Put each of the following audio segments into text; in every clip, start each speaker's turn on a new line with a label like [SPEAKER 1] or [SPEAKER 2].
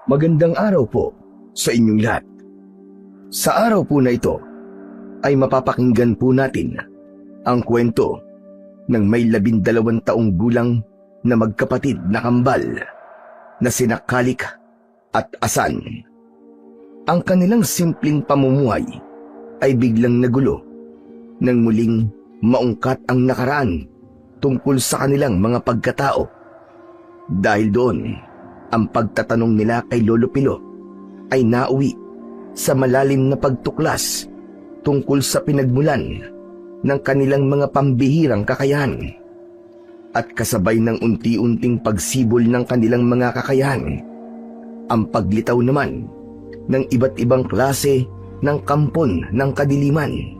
[SPEAKER 1] Magandang araw po sa inyong lahat. Sa araw po na ito ay mapapakinggan po natin ang kwento ng may 12 taong gulang na magkapatid na kambal na sina Kalik at Asan. Ang kanilang simpleng pamumuhay ay biglang nagulo nang muling maungkat ang nakaraan tungkol sa kanilang mga pagkatao. Dahil doon, ang pagtatanong nila kay Lolo Pilo ay nauwi sa malalim na pagtuklas tungkol sa pinagmulan ng kanilang mga pambihirang kakayahan. At kasabay ng unti-unting pagsibol ng kanilang mga kakayahan, ang paglitaw naman ng iba't ibang klase ng kampon ng kadiliman.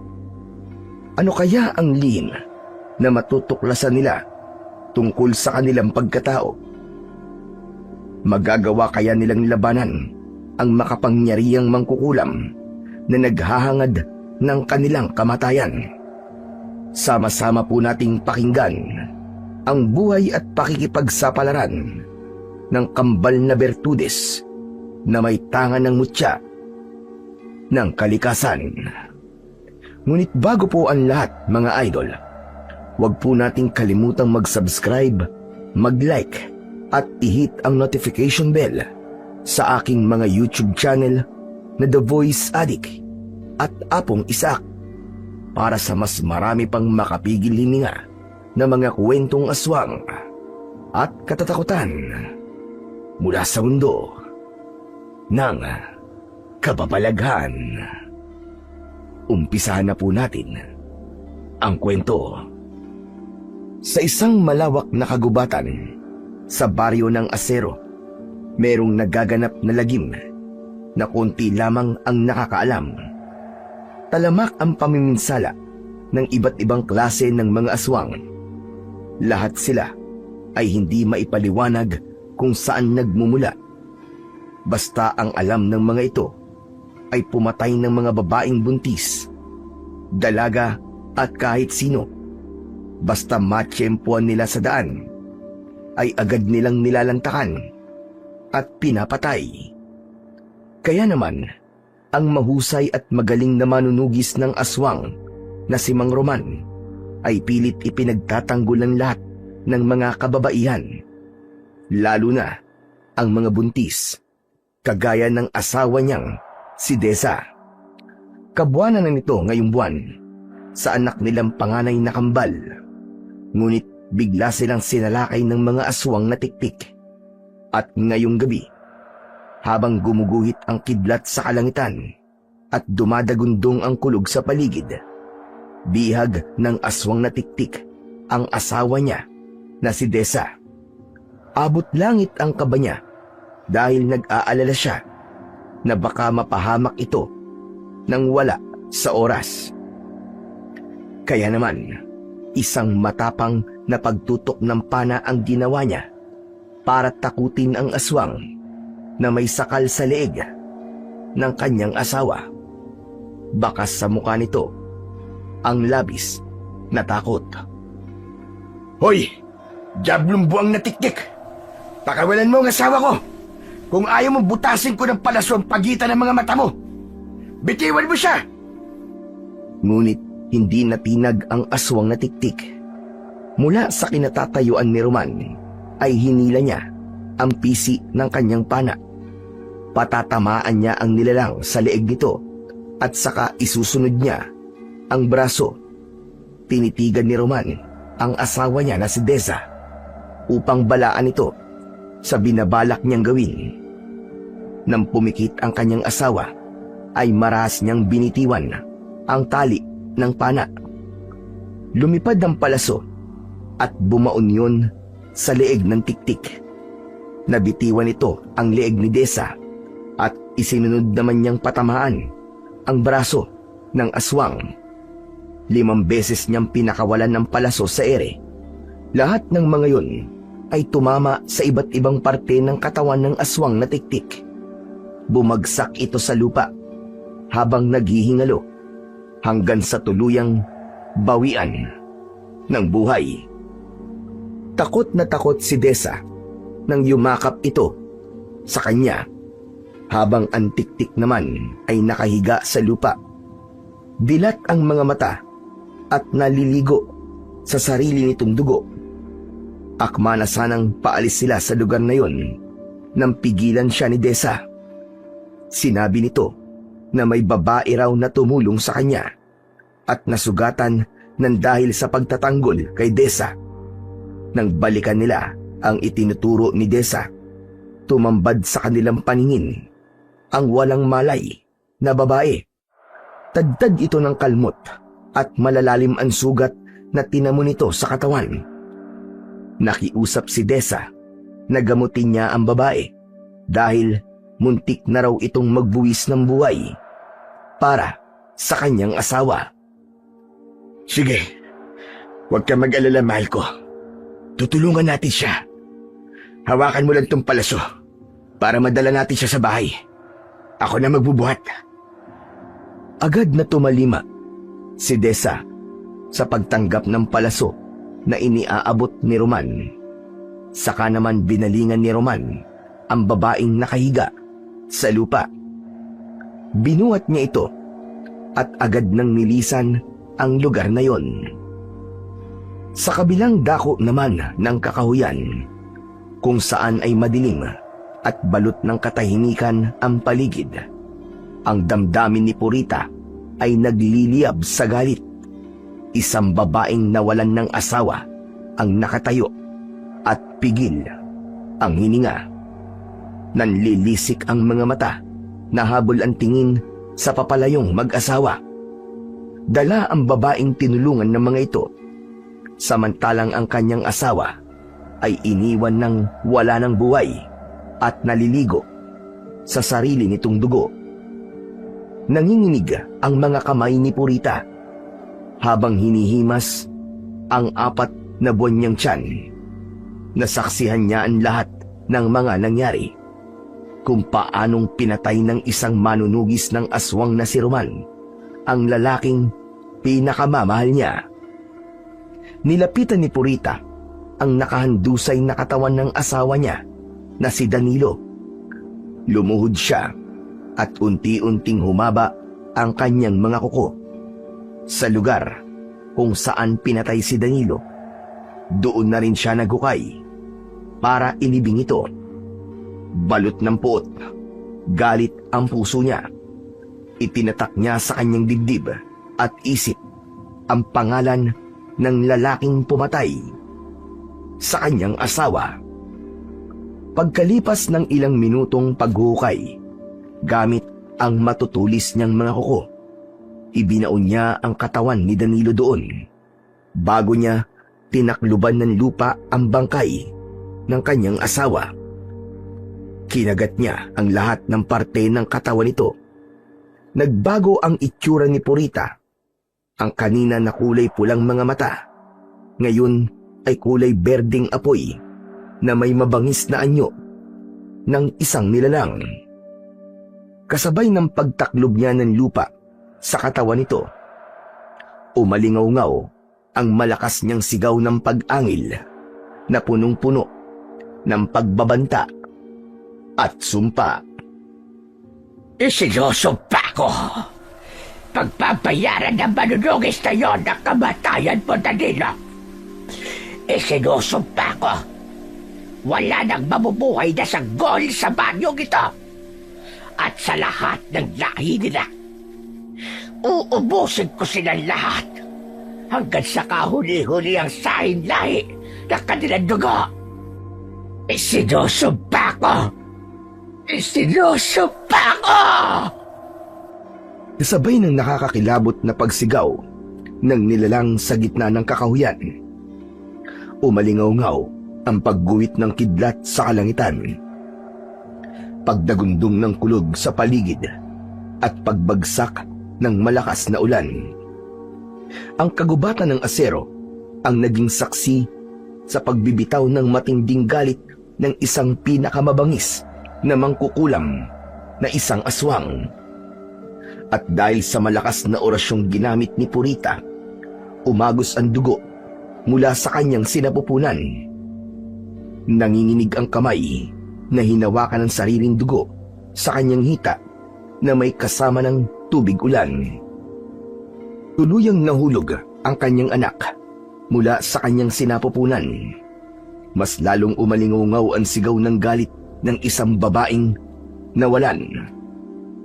[SPEAKER 1] Ano kaya ang lihim na matutuklasan nila tungkol sa kanilang pagkatao? Magagawa kaya nilang labanan ang makapangyarihang mangkukulam na naghahangad ng kanilang kamatayan? Sama-sama po nating pakinggan ang buhay at pakikipagsapalaran ng kambal na Bertudes na may tangan ng mutya ng kalikasan. Ngunit bago po ang lahat, mga idol, huwag po nating kalimutang mag-subscribe, mag-like, at i-hit ang notification bell sa aking mga YouTube channel na The Voice Addict at Apong Isaac para sa mas marami pang makapigil hininga na mga kwentong aswang at katatakutan mula sa mundo ng kababalaghan. Umpisahan na po natin ang kwento. Sa isang malawak na kagubatan sa baryo ng Asero, merong nagaganap na lagim na konti lamang ang nakakaalam. Talamak ang pamiminsala ng iba't ibang klase ng mga aswang. Lahat sila ay hindi maipaliwanag kung saan nagmumula. Basta ang alam ng mga ito ay pumatay ng mga babaeng buntis, dalaga at kahit sino. Basta matsyempuan nila sa daan, ay agad nilang nilalantakan at pinapatay. Kaya naman, ang mahusay at magaling na manunugis ng aswang na si Mang Roman ay pilit ipinagtatanggol ang lahat ng mga kababaihan, lalo na ang mga buntis, kagaya ng asawa niyang si Desa. Kabuwanan na nito ngayong buwan sa anak nilang panganay na kambal, ngunit bigla silang sinalakay ng mga aswang na tiktik. At ngayong gabi, habang gumuguhit ang kidlat sa kalangitan at dumadagundong ang kulog sa paligid, bihag ng aswang na tiktik ang asawa niya na si Desa. Abot langit ang kaba niya dahil nag-aalala siya na baka mapahamak ito nang wala sa oras. Kaya naman, isang matapang na pagtutok ng pana ang ginawa niya para takutin ang aswang na may sakal sa leeg ng kanyang asawa. Bakas sa mukha nito ang labis na takot. "Hoy! Diablong buwang natiktik! Pakawalan mo ang asawa ko! Kung ayaw mong butasin ko ng palaso ang pagitan ng mga mata mo! Bitiwan mo siya!" Ngunit hindi natinag ang aswang na tiktik. Mula sa kinatatayuan ni Roman ay hinila niya ang pisi ng kanyang pana. Patatamaan niya ang nilalang sa leeg nito at saka isusunod niya ang braso. Tinitigan ni Roman ang asawa niya na si Desa upang balaan ito sa binabalak niyang gawin. Nang pumikit ang kanyang asawa ay marahas niyang binitiwan ang tali ng pana. Lumipad ang palaso at bumaon yun sa leeg ng tiktik. Nabitiwan ito ang leeg ni Desa at isinunod naman niyang patamaan ang braso ng aswang. 5 beses niyang pinakawalan ng palaso sa ere. Lahat ng mga yun ay tumama sa iba't ibang parte ng katawan ng aswang na tiktik. Bumagsak ito sa lupa habang naghihingalo hanggang sa tuluyang bawian ng buhay. Takot na takot si Desa nang yumakap ito sa kanya habang ang tiktik naman ay nakahiga sa lupa. Dilat ang mga mata at naliligo sa sarili nitong dugo. Akma na sanang paalis sila sa lugar na yon nang pigilan siya ni Desa. Sinabi nito na may babae raw na tumulong sa kanya at nasugatan ng dahil sa pagtatanggol kay Desa. Nang balikan nila ang itinuturo ni Desa, tumambad sa kanilang paningin ang walang malay na babae. Tadtad ito ng kalmot at malalalim ang sugat na tinamo nito sa katawan. Nakiusap si Desa na gamutin niya ang babae dahil muntik na raw itong magbuwis ng buhay para sa kanyang asawa.
[SPEAKER 2] Sige, huwag ka mag-alala, mahal ko. Tutulungan natin siya. Hawakan mo lang tong palaso para madala natin siya sa bahay. Ako na magbubuhat.
[SPEAKER 1] Agad na tumalima si Desa sa pagtanggap ng palaso na iniaabot ni Roman. Saka naman binalingan ni Roman ang babaeng nakahiga sa lupa. Binuhat niya ito at agad nang nilisan ang lugar na yon. Sa kabilang dako naman ng kakahuyan, kung saan ay madilim at balot ng katahimikan ang paligid, ang damdamin ni Purita ay nagliliyab sa galit. Isang babaeng nawalan ng asawa ang nakatayo at pigil ang hininga. Nanlilisik ang mga mata, nahabol ang tingin sa papalayong mag-asawa. Dala ang babaeng tinulungan ng mga ito, samantalang ang kanyang asawa ay iniwan ng wala ng buhay at naliligo sa sarili nitong dugo. Nanginginig ang mga kamay ni Purita habang hinihimas ang 4 na buwan niyang tiyan. Nasaksihan niya ang lahat ng mga nangyari, kung paanong pinatay ng isang manunugis ng aswang na si Roman ang lalaking pinakamamahal niya. Nilapitan ni Purita ang nakahandusay na katawan ng asawa niya na si Danilo. Lumuhod siya at unti-unting humaba ang kanyang mga kuko. Sa lugar kung saan pinatay si Danilo, doon na rin siya naghukay para ilibing ito. Balot ng puot, galit ang puso niya. Itinatak niya sa kanyang dibdib at isip ang pangalan ng lalaking pumatay sa kanyang asawa. Pagkalipas ng ilang minutong paghukay, gamit ang matutulis niyang mga kuko, ibinaon niya ang katawan ni Danilo doon. Bago niya tinakluban ng lupa ang bangkay ng kanyang asawa. Kinagat niya ang lahat ng parte ng katawan nito. Nagbago ang itsura ni Purita. Ang kanina na kulay pulang mga mata, ngayon ay kulay berdeng apoy na may mabangis na anyo ng isang nilalang. Kasabay ng pagtaklob niya ng lupa sa katawan nito, umalingaw-ngaw ang malakas niyang sigaw ng pag-angil na punong-puno ng pagbabanta at sumpa.
[SPEAKER 3] Isinusumpa ko, pagpapayaran ng manunugis na yon ang kamatayan mo, Danilo. Isinusumpa ko, wala nang mabubuhay na sanggol sa banyong ito. At sa lahat ng lahi nila, uubusin ko silang lahat hanggang sa kahuli-huli ang sahin lahi ng kanilang dugo. Isinusumpa ko! Isinusumpa ko!
[SPEAKER 1] Sabay ng nakakakilabot na pagsigaw ng nilalang sa gitna ng kakahuyan. Umalingaw-ngaw ang pagguwit ng kidlat sa kalangitan, pagdagundong ng kulog sa paligid at pagbagsak ng malakas na ulan. Ang kagubatan ng asero ang naging saksi sa pagbibitaw ng matinding galit ng isang pinakamabangis na mangkukulam na isang aswang. At dahil sa malakas na orasyong ginamit ni Purita, umagos ang dugo mula sa kanyang sinapupunan. Nanginginig ang kamay na hinawakan ng sariling dugo sa kanyang hita na may kasama ng tubig ulan. Tuluyang nahulog ang kanyang anak mula sa kanyang sinapupunan. Mas lalong umalingaw ang sigaw ng galit ng isang babaeng nawalan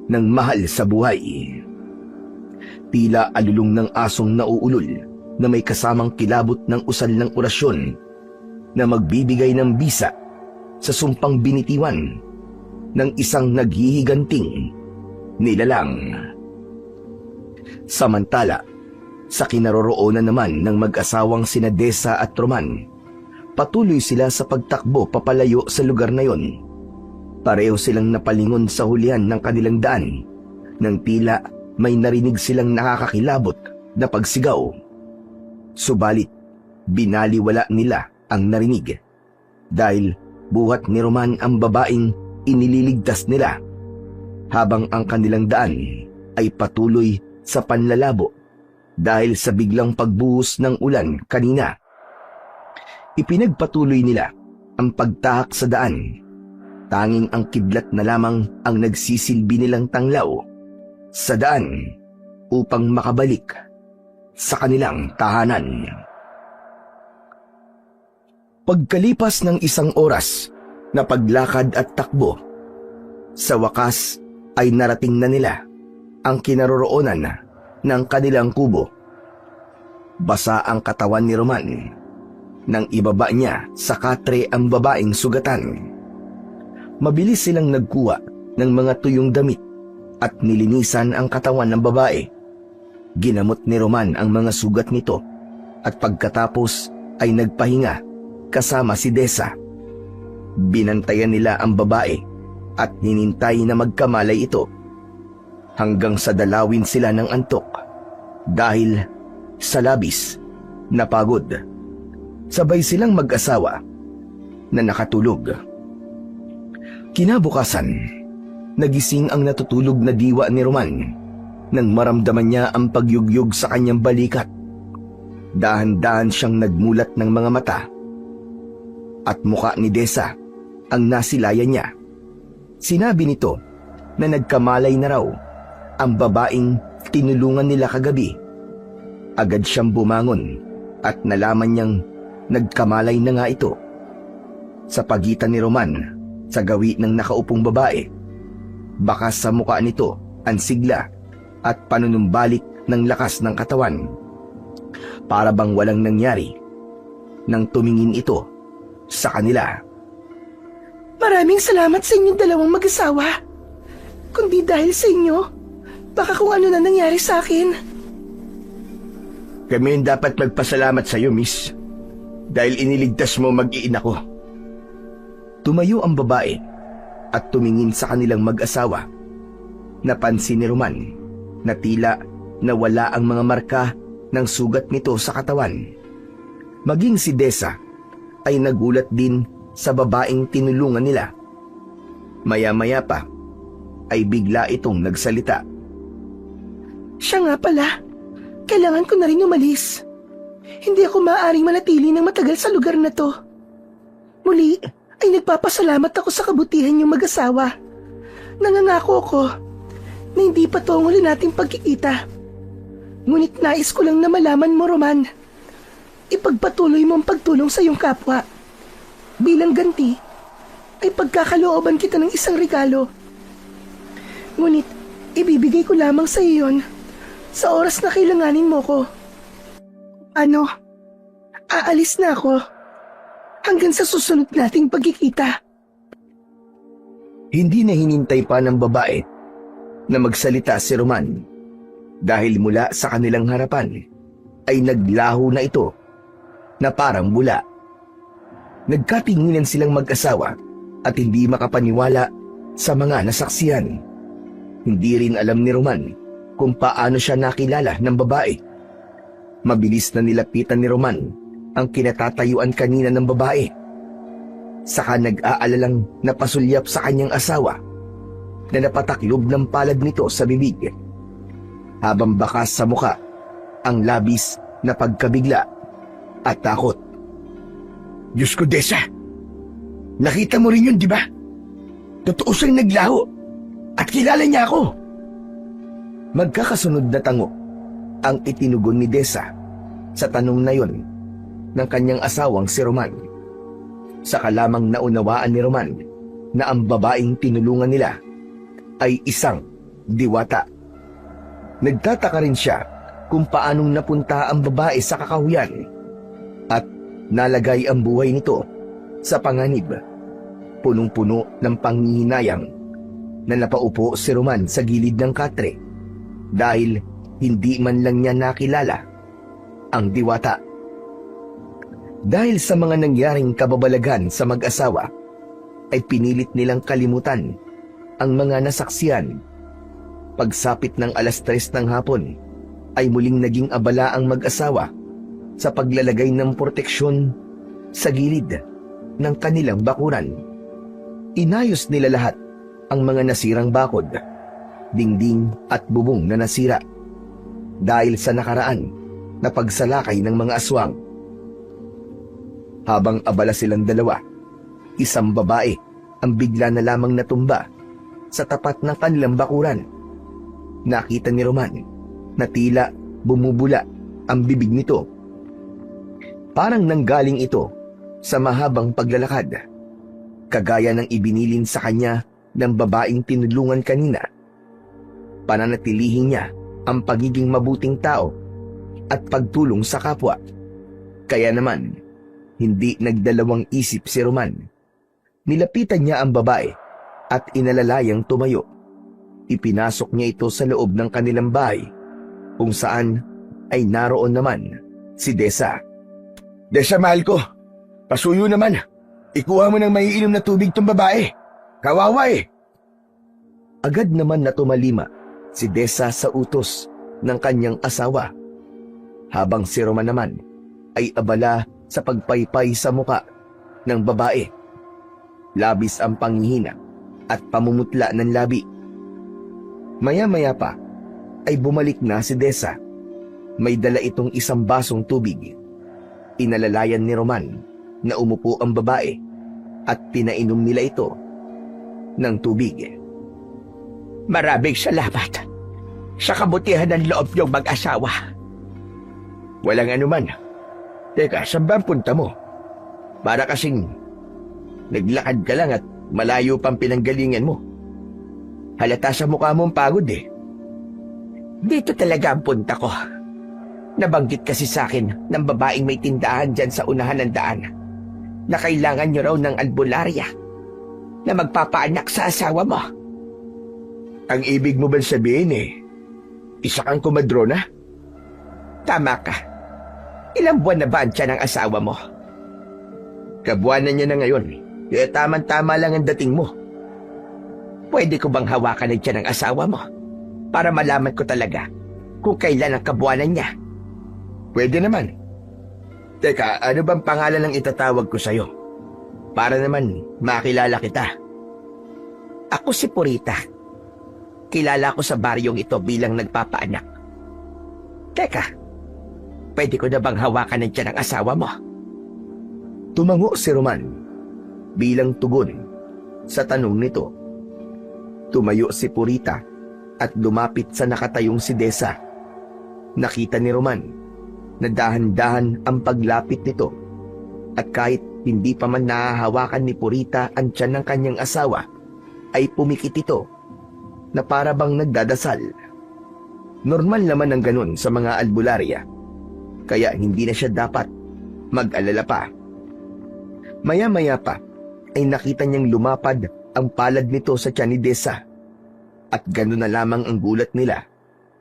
[SPEAKER 1] ng mahal sa buhay. Tila alulong ng asong nauulol na may kasamang kilabot ng usal ng orasyon na magbibigay ng bisa sa sumpang binitiwan ng isang naghihiganting nilalang. Samantala, sa kinaroroonan naman ng mag-asawang sina Desa at Roman, patuloy sila sa pagtakbo papalayo sa lugar na yon. Pareho silang napalingon sa hulihan ng kanilang daan nang tila may narinig silang nakakakilabot na pagsigaw. Subalit, binaliwala nila ang narinig dahil buhat ni Roman ang babaeng inililigtas nila habang ang kanilang daan ay patuloy sa panlalabo dahil sa biglang pagbuhos ng ulan kanina. Ipinagpatuloy nila ang pagtahak sa daan. Tanging ang kidlat na lamang ang nagsisilbi nilang tanglaw sa daan upang makabalik sa kanilang tahanan. Pagkalipas ng isang oras na paglakad at takbo, sa wakas ay narating na nila ang kinaroroonan ng kanilang kubo. Basa ang katawan ni Roman nang ibaba niya sa katre ang babaeng sugatan. Mabilis silang nagkuha ng mga tuyong damit at nilinisan ang katawan ng babae. Ginamot ni Roman ang mga sugat nito at pagkatapos ay nagpahinga kasama si Desa. Binantayan nila ang babae at ninintay na magkamalay ito hanggang sa dalawin sila ng antok dahil sa labis na pagod. Sabay silang mag-asawa na nakatulog. Kinabukasan, nagising ang natutulog na diwa ni Roman nang maramdaman niya ang pagyugyug sa kanyang balikat. Dahan-dahan siyang nagmulat ng mga mata at mukha ni Desa ang nasilayan niya. Sinabi nito na nagkamalay na raw ang babaeng tinulungan nila kagabi. Agad siyang bumangon at nalaman niyang nagkamalay na nga ito. Sa pagitan ni Roman sa gawi ng nakaupong babae, bakas sa mukha nito ang sigla at panunumbalik ng lakas ng katawan. Para bang walang nangyari nang tumingin ito sa kanila.
[SPEAKER 4] Maraming salamat sa inyong dalawang mag-asawa. Kundi dahil sa inyo, baka kung ano na nangyari sa akin.
[SPEAKER 2] Kami yung dapat magpasalamat sa iyo, miss. Dahil iniligtas mo mag-iina ko.
[SPEAKER 1] Tumayo ang babae at tumingin sa kanilang mag-asawa. Napansin ni Roman na tila nawala ang mga marka ng sugat nito sa katawan. Maging si Desa ay nagulat din sa babaeng tinulungan nila. Maya-maya pa ay bigla itong nagsalita.
[SPEAKER 4] Siya nga pala, kailangan ko na rin umalis. Hindi ako maaaring manatili ng matagal sa lugar na to. Muli ay nagpapasalamat ako sa kabutihan niyong mag-asawa. Nangangako ako na hindi pa to ang huli nating pagkikita. Ngunit nais ko lang na malaman mo, Roman, ipagpatuloy mo ang pagtulong sa iyong kapwa. Bilang ganti, ay pagkakalooban kita ng isang regalo. Ngunit, ibibigay ko lamang sa iyo yun sa oras na kailanganin mo ko. Ano? Aalis na ako hanggang sa susunod nating pagkikita.
[SPEAKER 1] Hindi na hinintay pa ng babae na magsalita si Roman dahil mula sa kanilang harapan ay naglaho na ito na parang bula. Nagkatinginan silang mag-asawa at hindi makapaniwala sa mga nasaksihan. Hindi rin alam ni Roman kung paano siya nakilala ng babae. Mabilis na nilapitan ni Roman ang kinatatayuan kanina ng babae. Saka nag-aalalang napasulyap sa kanyang asawa na napataklob ng palad nito sa bibig. Habang bakas sa muka ang labis na pagkabigla at takot.
[SPEAKER 2] Diyos ko, Desa. Nakita mo rin yun, di ba? Totoo siyang naglaho At kilala niya ako.
[SPEAKER 1] Magkakasunod na tango ang itinugon ni Desa sa tanong na yon ng kanyang asawang si Roman. Saka lamang naunawaan ni Roman na ang babaeng tinulungan nila ay isang diwata. Nagtataka rin siya kung paanong napunta ang babae sa kakahuyan at nalagay ang buhay nito sa panganib. Punong-puno ng panghihinayang na napaupo si Roman sa gilid ng katre dahil hindi man lang niya nakilala ang diwata. Dahil sa mga nangyaring kababalagan sa mag-asawa, ay pinilit nilang kalimutan ang mga nasaksiyan. Pagsapit ng 3:00 ng hapon, ay muling naging abala ang mag-asawa sa paglalagay ng proteksyon sa gilid ng kanilang bakuran. Inayos nila lahat ang mga nasirang bakod, dingding at bubong na nasira dahil sa nakaraan na pagsalakay ng mga aswang. Habang abala silang dalawa, isang babae ang bigla na lamang natumba sa tapat ng kanilang bakuran. Nakita ni Roman na tila bumubula ang bibig nito. Parang nanggaling ito sa mahabang paglalakad, kagaya ng ibinilin sa kanya ng babaeng tinulungan kanina. Pananatilihin niya ang pagiging mabuting tao at pagtulong sa kapwa. Kaya naman, hindi nagdalawang isip si Roman. Nilapitan niya ang babae at inalalayang tumayo. Ipinasok niya ito sa loob ng kanilang bahay, kung saan ay naroon naman si Desa.
[SPEAKER 2] Desa, mahal ko. Pasuyo naman. Ikuha mo ng maiinom na tubig tong babae. Kawawa eh.
[SPEAKER 1] Agad naman na tumalima si Desa sa utos ng kanyang asawa, habang si Roman naman ay abala sa pagpaypay sa muka ng babae. Labis ang panghihina at pamumutla ng labi. Maya-maya pa ay bumalik na si Desa. May dala itong isang basong tubig. Inalalayan ni Roman na umupo ang babae at pinainom nila ito ng tubig.
[SPEAKER 3] Maraming salamat sa kabutihan ng loob niyong mag-asawa.
[SPEAKER 2] Walang anuman. Teka, saan ba ang punta mo? Para kasing naglakad ka lang at malayo pang pinanggalingan mo. Halata sa mukha mo ang pagod eh.
[SPEAKER 3] Dito talaga ang punta ko. Nabanggit kasi sa akin ng babaeng may tindahan dyan sa unahan ng daan na kailangan niyo raw ng albularya na magpapaanak sa asawa mo.
[SPEAKER 2] Ang ibig mo ba sabihin isa kang kumadrona?
[SPEAKER 3] Tama ka. Ilang buwan na ba ang tiyan ng asawa mo?
[SPEAKER 2] Kabuwanan niya na ngayon. Kaya tama-tama lang ang dating mo.
[SPEAKER 3] Pwede ko bang hawakan ang tiyan ng asawa mo para malaman ko talaga kung kailan ang kabuwanan niya?
[SPEAKER 2] Pwede naman. Teka, ano bang pangalan ng itatawag ko sa'yo? Para naman makilala kita.
[SPEAKER 3] Ako si Purita. Kilala ko sa baryong ito bilang nagpapaanak. Teka, pwede ko na bang hawakan ng tiyan ng asawa mo?
[SPEAKER 1] Tumango si Roman bilang tugon sa tanong nito. Tumayo si Purita at lumapit sa nakatayong si Desa. Nakita ni Roman na dahan-dahan ang paglapit nito, at kahit hindi pa man nahahawakan ni Purita ang tiyan ng kanyang asawa, ay pumikit ito na para bang nagdadasal. Normal naman ang ganun sa mga albularya, kaya hindi na siya dapat mag-alala pa. Maya-maya pa ay nakita niyang lumapad ang palad nito sa tiyan ni Desa, at gano'n na lamang ang gulat nila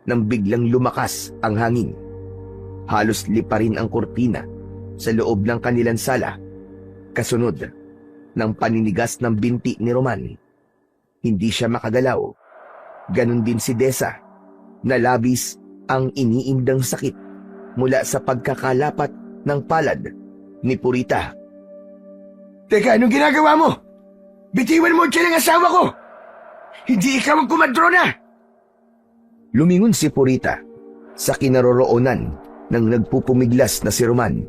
[SPEAKER 1] nang biglang lumakas ang hangin. Halos liparin ang kurtina sa loob ng kanilang sala, kasunod ng paninigas ng binti ni Roman. Hindi siya makagalaw. Ganon din si Desa, na labis ang iniindang sakit mula sa pagkakalapat ng palad ni Purita.
[SPEAKER 2] Teka, anong ginagawa mo? Bitiwan mo siya ng asawa ko! Hindi ikaw ang kumadrona!
[SPEAKER 1] Lumingon si Purita sa kinaroroonan ng nagpupumiglas na si Roman.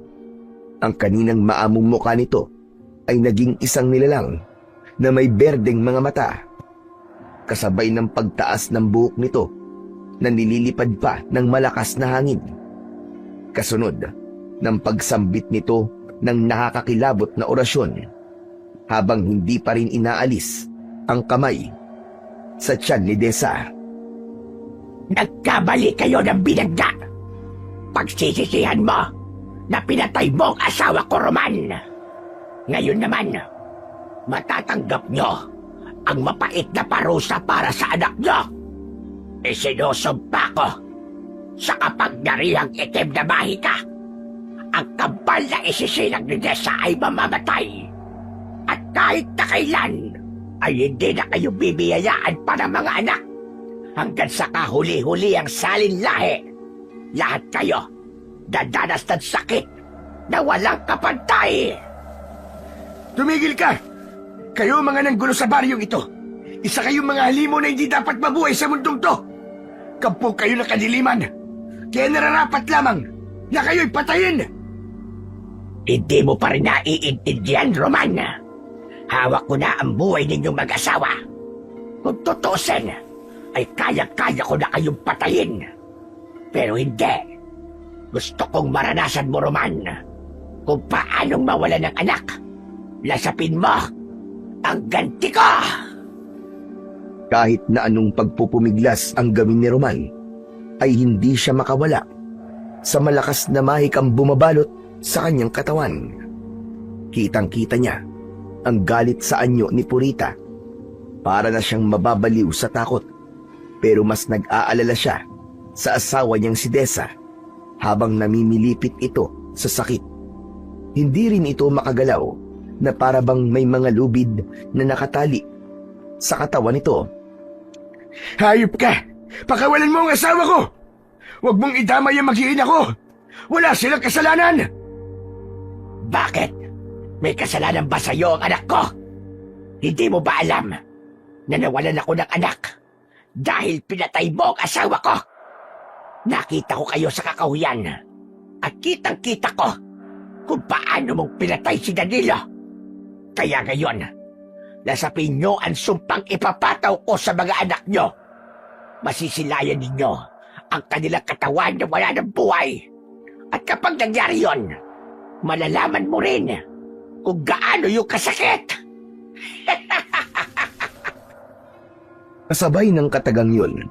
[SPEAKER 1] Ang kaninang maamong mukha nito ay naging isang nilalang na may berdeng mga mata. kasabay ng pagtaas ng buhok nito na nililipad pa ng malakas na hangin. Kasunod ng pagsambit nito ng nakakakilabot na orasyon habang hindi pa rin inaalis ang kamay sa tiyan ni Desa.
[SPEAKER 3] Nagkamali kayo ng binagda. Pagsisisihan mo na pinatay mo ang asawa ko, Roman. Ngayon naman, matatanggap nyo ang mapait na parusa para sa anak nyo. Isinusumpa ko sa kapangyarihang itim na mahika. Ang kabal na isisilang ni Desa ay mamamatay. At kahit na kailan, ay hindi na kayo bibiyayaan pa ng mga anak. Hanggang sa kahuli-huli ang salin lahi. Lahat kayo dadanas ng sakit na walang kapantay.
[SPEAKER 2] Tumigil ka! Kayo mga nanggulo sa baryong ito. Isa kayong mga halimo na hindi dapat mabuhay sa mundong to. Kampo kayo na kadiliman. Kaya nararapat lamang na kayo'y patayin.
[SPEAKER 3] Hindi mo pa rin naiintindihan, Roman. Hawak ko na ang buhay ninyong mag-asawa. Kung tutusin, ay kaya-kaya ko na kayong patayin. Pero hindi. Gusto kong maranasan mo, Roman, kung paanong mawala ng anak. Lasapin mo ang ganti ko!
[SPEAKER 1] Kahit na anong pagpupumiglas ang gawin ni Roman, ay hindi siya makawala sa malakas na mahikang bumabalot sa kanyang katawan. Kitang-kita niya ang galit sa anyo ni Purita. Para na siyang mababaliw sa takot, pero mas nag-aalala siya sa asawa niyang si Desa habang namimilipit ito sa sakit. Hindi rin ito makagalaw na para bang may mga lubid na nakatali sa katawan nito.
[SPEAKER 2] Hayop ka! Pakawalan mo ang asawa ko! Huwag mong idamay ang mag-iina ko! Wala silang kasalanan!
[SPEAKER 3] Bakit? May kasalanan ba sa'yo ang anak ko? Hindi mo ba alam na nawalan ako ng anak dahil pinatay mo ang asawa ko? Nakita ko kayo sa kakahuyan at kitang-kita ko kung paano mong pinatay si Danilo. Kaya ngayon, nasapin nyo ang sumpang ipapataw ko sa mga anak nyo. Masisilayan ninyo ang kanilang katawan na wala ng buhay. At kapag nangyari yon, malalaman mo rin kung gaano yung kasakit.
[SPEAKER 1] Kasabay ng katagang yun,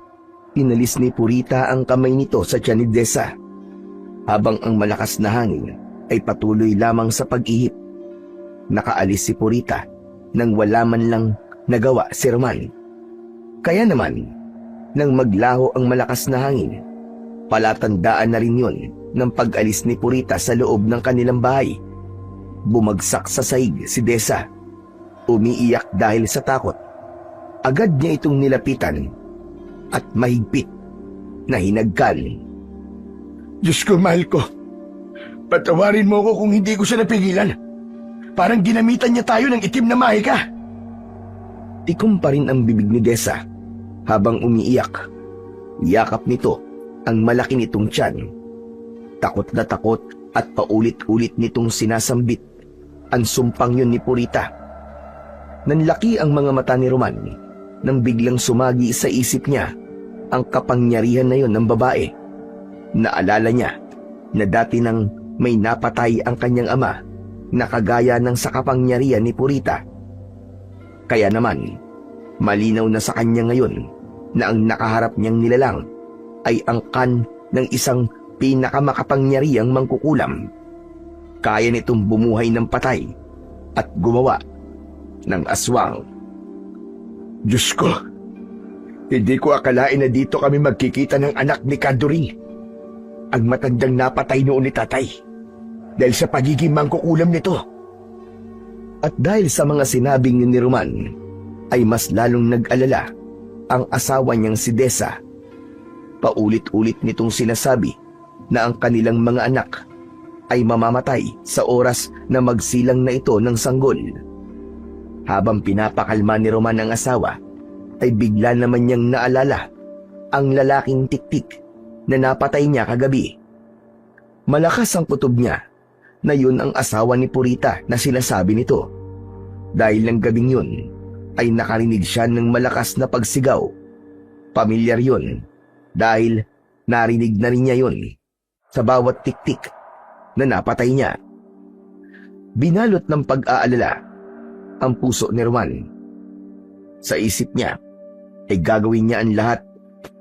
[SPEAKER 1] pinalis ni Purita ang kamay nito sa tiyan ni Desa, habang ang malakas na hangin ay patuloy lamang sa pag-ihip. Nakaalis si Purita nang wala man lang nagawa si Roman. Kaya naman, nang maglaho ang malakas na hangin, palatandaan na rin yun ng pag-alis ni Purita sa loob ng kanilang bahay. Bumagsak sa sahig si Desa, umiiyak dahil sa takot. Agad niya itong nilapitan at mahigpit na hinagkan.
[SPEAKER 2] Diyos ko, mahal ko. Patawarin mo ko kung hindi ko siya napigilan. Parang ginamitan niya tayo ng itim na mahika.
[SPEAKER 1] Tikom pa rin ang bibig ni Desa habang umiiyak. Yakap nito ang malaki nitong tiyan. Takot na takot at paulit-ulit nitong sinasambit ang sumpang yun ni Purita. Nanlaki ang mga mata ni Roman nang biglang sumagi sa isip niya ang kapangyarihan na yun ng babae. Naalala niya na dati nang may napatay ang kanyang ama na kagaya ng sa kapangyarihan ni Purita. Kaya naman, malinaw na sa kanya ngayon na ang nakaharap niyang nilalang ay angkan ng isang pinakamakapangyarihang mangkukulam. Kaya nitong bumuhay ng patay at gumawa ng aswang.
[SPEAKER 2] Diyos ko, hindi ko akalain na dito kami magkikita ng anak ni Kanduring, ang matandang napatay noon ni tatay, dahil sa pagiging mangkukulam nito.
[SPEAKER 1] At dahil sa mga sinabing ni Roman, ay mas lalong nag-alala ang asawa niyang si Desa. Paulit-ulit nitong sinasabi na ang kanilang mga anak ay mamamatay sa oras na magsilang na ito ng sanggol. Habang pinapakalma ni Roman ang asawa, ay bigla naman niyang naalala ang lalaking tiktik na napatay niya kagabi. Malakas ang kutob niya na yun ang asawa ni Purita na sinasabi nito. Dahil ng gabing yun, ay nakarinig siya ng malakas na pagsigaw. Pamilyar yun dahil narinig na rin niya yun sa bawat tiktik na napatay niya. Binalot ng pag-aalala ang puso ni Roman. Sa isip niya ay gagawin niya ang lahat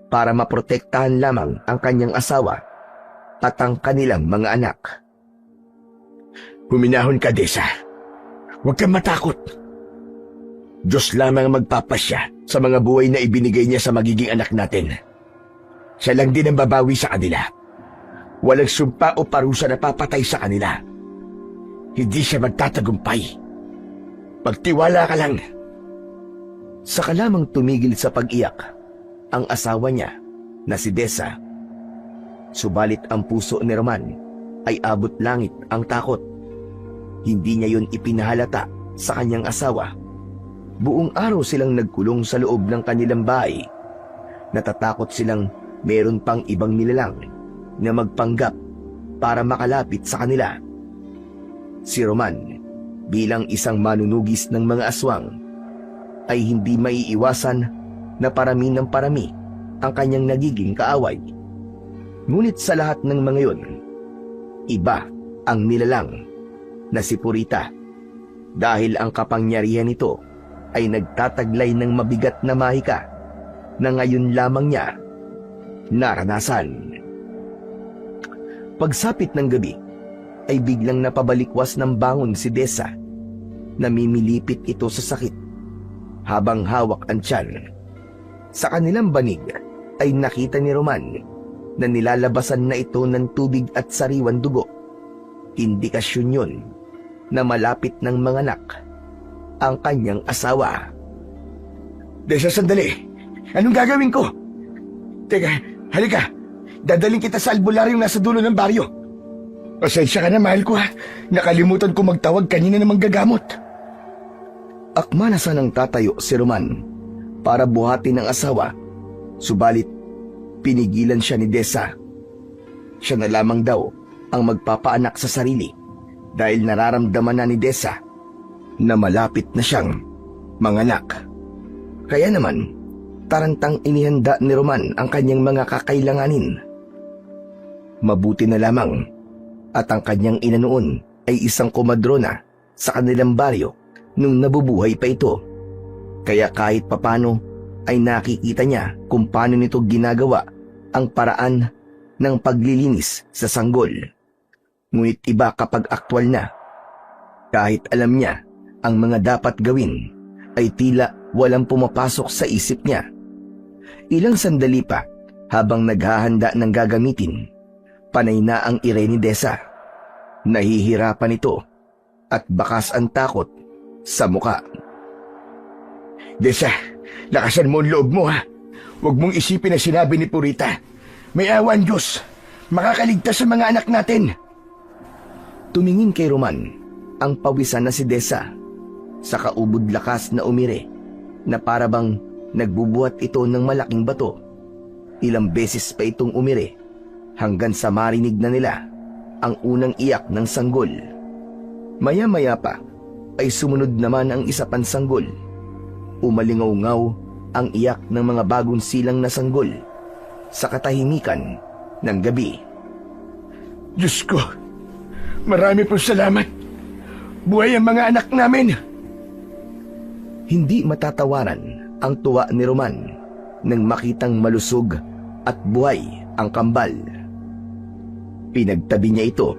[SPEAKER 1] para maprotektahan lamang ang kanyang asawa at ang kanilang mga anak.
[SPEAKER 2] Huminahon ka, Desa. Huwag kang matakot. Diyos lamang ang magpapasya sa mga buhay na ibinigay niya sa magiging anak natin. Siya lang din ang babawi sa kanila. Walang sumpa o parusa na papatay sa kanila. Hindi siya magtatagumpay. Magtiwala ka lang.
[SPEAKER 1] Saka lamang tumigil sa pag-iyak ang asawa niya na si Desa. Subalit ang puso ni Roman ay abot langit ang takot. Hindi niya yun ipinahalata sa kanyang asawa. Buong araw silang nagkulong sa loob ng kanilang bahay. Natatakot silang meron pang ibang nilalang na magpanggap para makalapit sa kanila. Si Roman, bilang isang manunugis ng mga aswang, ay hindi maiiwasan na parami ng parami ang kanyang nagiging kaaway. Ngunit sa lahat ng mga yun, iba ang nilalang na si Purita, dahil ang kapangyarihan nito ay nagtataglay ng mabigat na mahika na ngayon lamang niya naranasan. Pagsapit ng gabi ay biglang napabalikwas ng bangon si Desa. Namimilipit ito sa sakit habang hawak ang tiyan. Sa kanilang banig ay nakita ni Roman na nilalabasan na ito ng tubig at sariwan dugo. Indikasyon yun na malapit ng manganak ang kanyang asawa.
[SPEAKER 2] Desa, sandali. Anong gagawin ko? Teka, halika. Dadaling kita sa albularyong nasa dulo ng baryo. Pasensya ka na, mahal ko ha. Nakalimutan ko magtawag kanina ng manggagamot.
[SPEAKER 1] Akma na sanang tatayo si Roman para buhatin ang asawa, subalit pinigilan siya ni Desa. Siya na lamang daw ang magpapaanak sa sarili dahil nararamdaman na ni Desa na malapit na siyang manganak. Kaya naman, tarantang inihanda ni Roman ang kanyang mga kakailanganin. Mabuti na lamang at ang kanyang ina noon ay isang komadrona sa kanilang baryo nung nabubuhay pa ito. Kaya kahit papano ay nakikita niya kung paano nito ginagawa ang paraan ng paglilinis sa sanggol. Ngunit iba kapag aktwal na. Kahit alam niya ang mga dapat gawin, ay tila walang pumapasok sa isip niya. Ilang sandali pa habang naghahanda ng gagamitin, panay na ang ire ni Desa. Nahihirapan ito at bakas ang takot sa muka.
[SPEAKER 2] Desa, lakasan mo ang loob mo ha. Huwag mong isipin na sinabi ni Purita. May awa ang Diyos. Makakaligtas sa mga anak natin.
[SPEAKER 1] Tumingin kay Roman ang pawisan na si Desa sa kaubod lakas na umire na parabang nagbubuhat ito ng malaking bato. Ilang beses pa itong umire hanggang sa marinig na nila ang unang iyak ng sanggol. Maya-maya pa ay sumunod naman ang isa pang sanggol. Umalingaw-ngaw ang iyak ng mga bagong silang na sanggol sa katahimikan ng gabi.
[SPEAKER 2] Diyos ko, marami pong salamat. Buhay ang mga anak namin.
[SPEAKER 1] Hindi matatawaran ang tuwa ni Roman nang makitang malusog at buhay ang kambal. Pinagtabi niya ito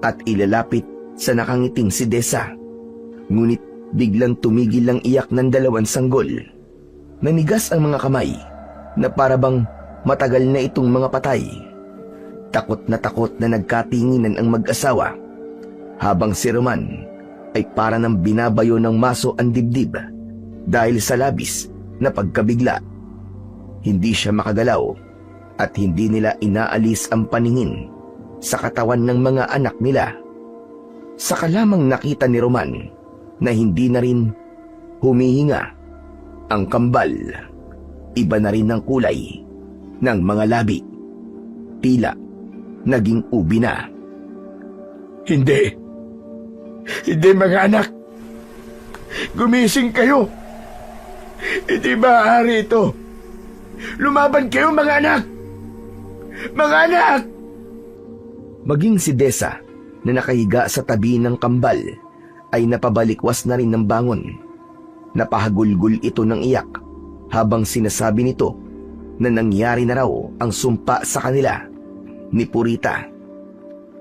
[SPEAKER 1] at ilalapit sa nakangiting si Desa. Ngunit biglang tumigil ang iyak ng dalawang sanggol. Nanigas ang mga kamay na parabang matagal na itong mga patay. Takot na nagkatinginan ang mag-asawa habang si Roman ay para nang binabayo ng maso ang dibdib dahil sa labis na pagkabigla. Hindi siya makagalaw at hindi nila inaalis ang paningin sa katawan ng mga anak nila. Saka lamang nakita ni Roman na hindi na rin humihinga ang kambal. Iba na rin ang kulay ng mga labi. Tila naging ubi na.
[SPEAKER 2] Hindi mga anak. Gumising kayo. Hindi maaari ito. Lumaban kayo, mga anak! Mga anak!
[SPEAKER 1] Maging si Desa na nakahiga sa tabi ng kambal ay napabalikwas na rin ng bangon. Napahagulgul ito ng iyak habang sinasabi nito na nangyari na raw ang sumpa sa kanila ni Purita.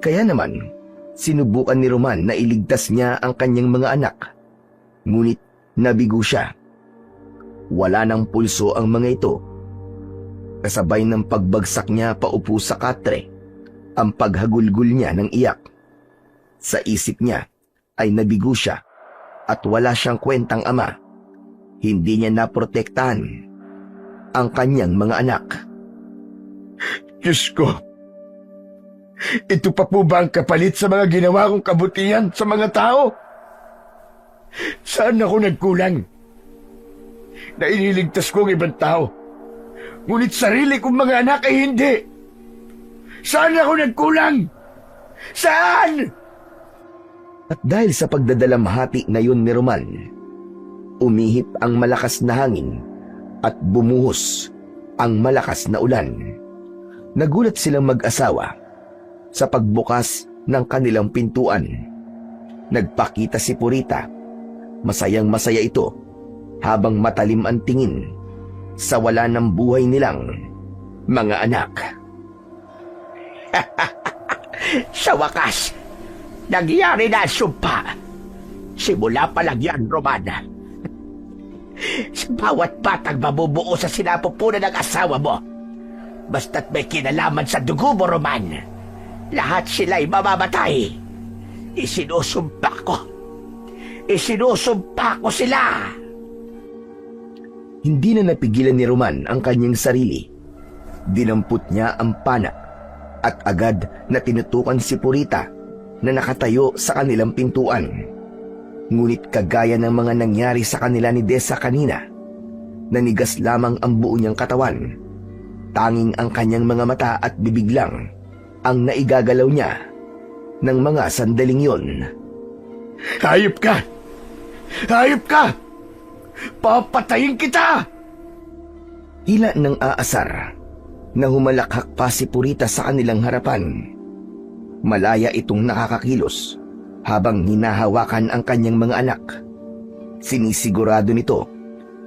[SPEAKER 1] Kaya naman, sinubukan ni Roman na iligtas niya ang kanyang mga anak. Ngunit nabigo siya. Wala ng pulso ang mga ito. Kasabay ng pagbagsak niya paupo sa katre, ang paghagulgul niya ng iyak. Sa isip niya ay nabigo siya at wala siyang kwentang ama. Hindi niya naprotektahan ang kanyang mga anak.
[SPEAKER 2] Diyos ko! Ito pa po ba ang kapalit sa mga ginawa kong kabutihan sa mga tao? Saan ako nagkulang? Na iniligtas ko ang ibang tao, ngunit sarili kong mga anak ay hindi. Saan ako nagkulang? Saan?
[SPEAKER 1] At dahil sa pagdadalamhati na yun ni Roman, umihip ang malakas na hangin at bumuhos ang malakas na ulan. Nagulat silang mag-asawa sa pagbukas ng kanilang pintuan. Nagpakita si Purita. Masayang masaya ito habang matalim ang tingin sa wala ng buhay nilang mga anak.
[SPEAKER 3] Sa wakas, nangyari na ang sumpa. Simula pa lang yan, Roman. Sa bawat batang mabubuo sa sinapupunan ng asawa mo, basta't may kinalaman sa dugo mo, Roman, lahat sila'y mamamatay. Isinusumpa ko. Isinusumpa ko sila.
[SPEAKER 1] Hindi na napigilan ni Roman ang kanyang sarili. Dinampot niya ang pana at agad na tinutukan si Purita na nakatayo sa kanilang pintuan. Ngunit kagaya ng mga nangyari sa kanila ni Desa kanina, nanigas lamang ang buo niyang katawan. Tanging ang kanyang mga mata at bibig lang ang naigagalaw niya ng mga sandaling yun.
[SPEAKER 2] Hayop ka! Hayop ka! Papatayin kita!
[SPEAKER 1] Tila ng aasar na humalakhak pa si Purita sa kanilang harapan. Malaya itong nakakakilos habang hinahawakan ang kanyang mga anak. Sinisigurado nito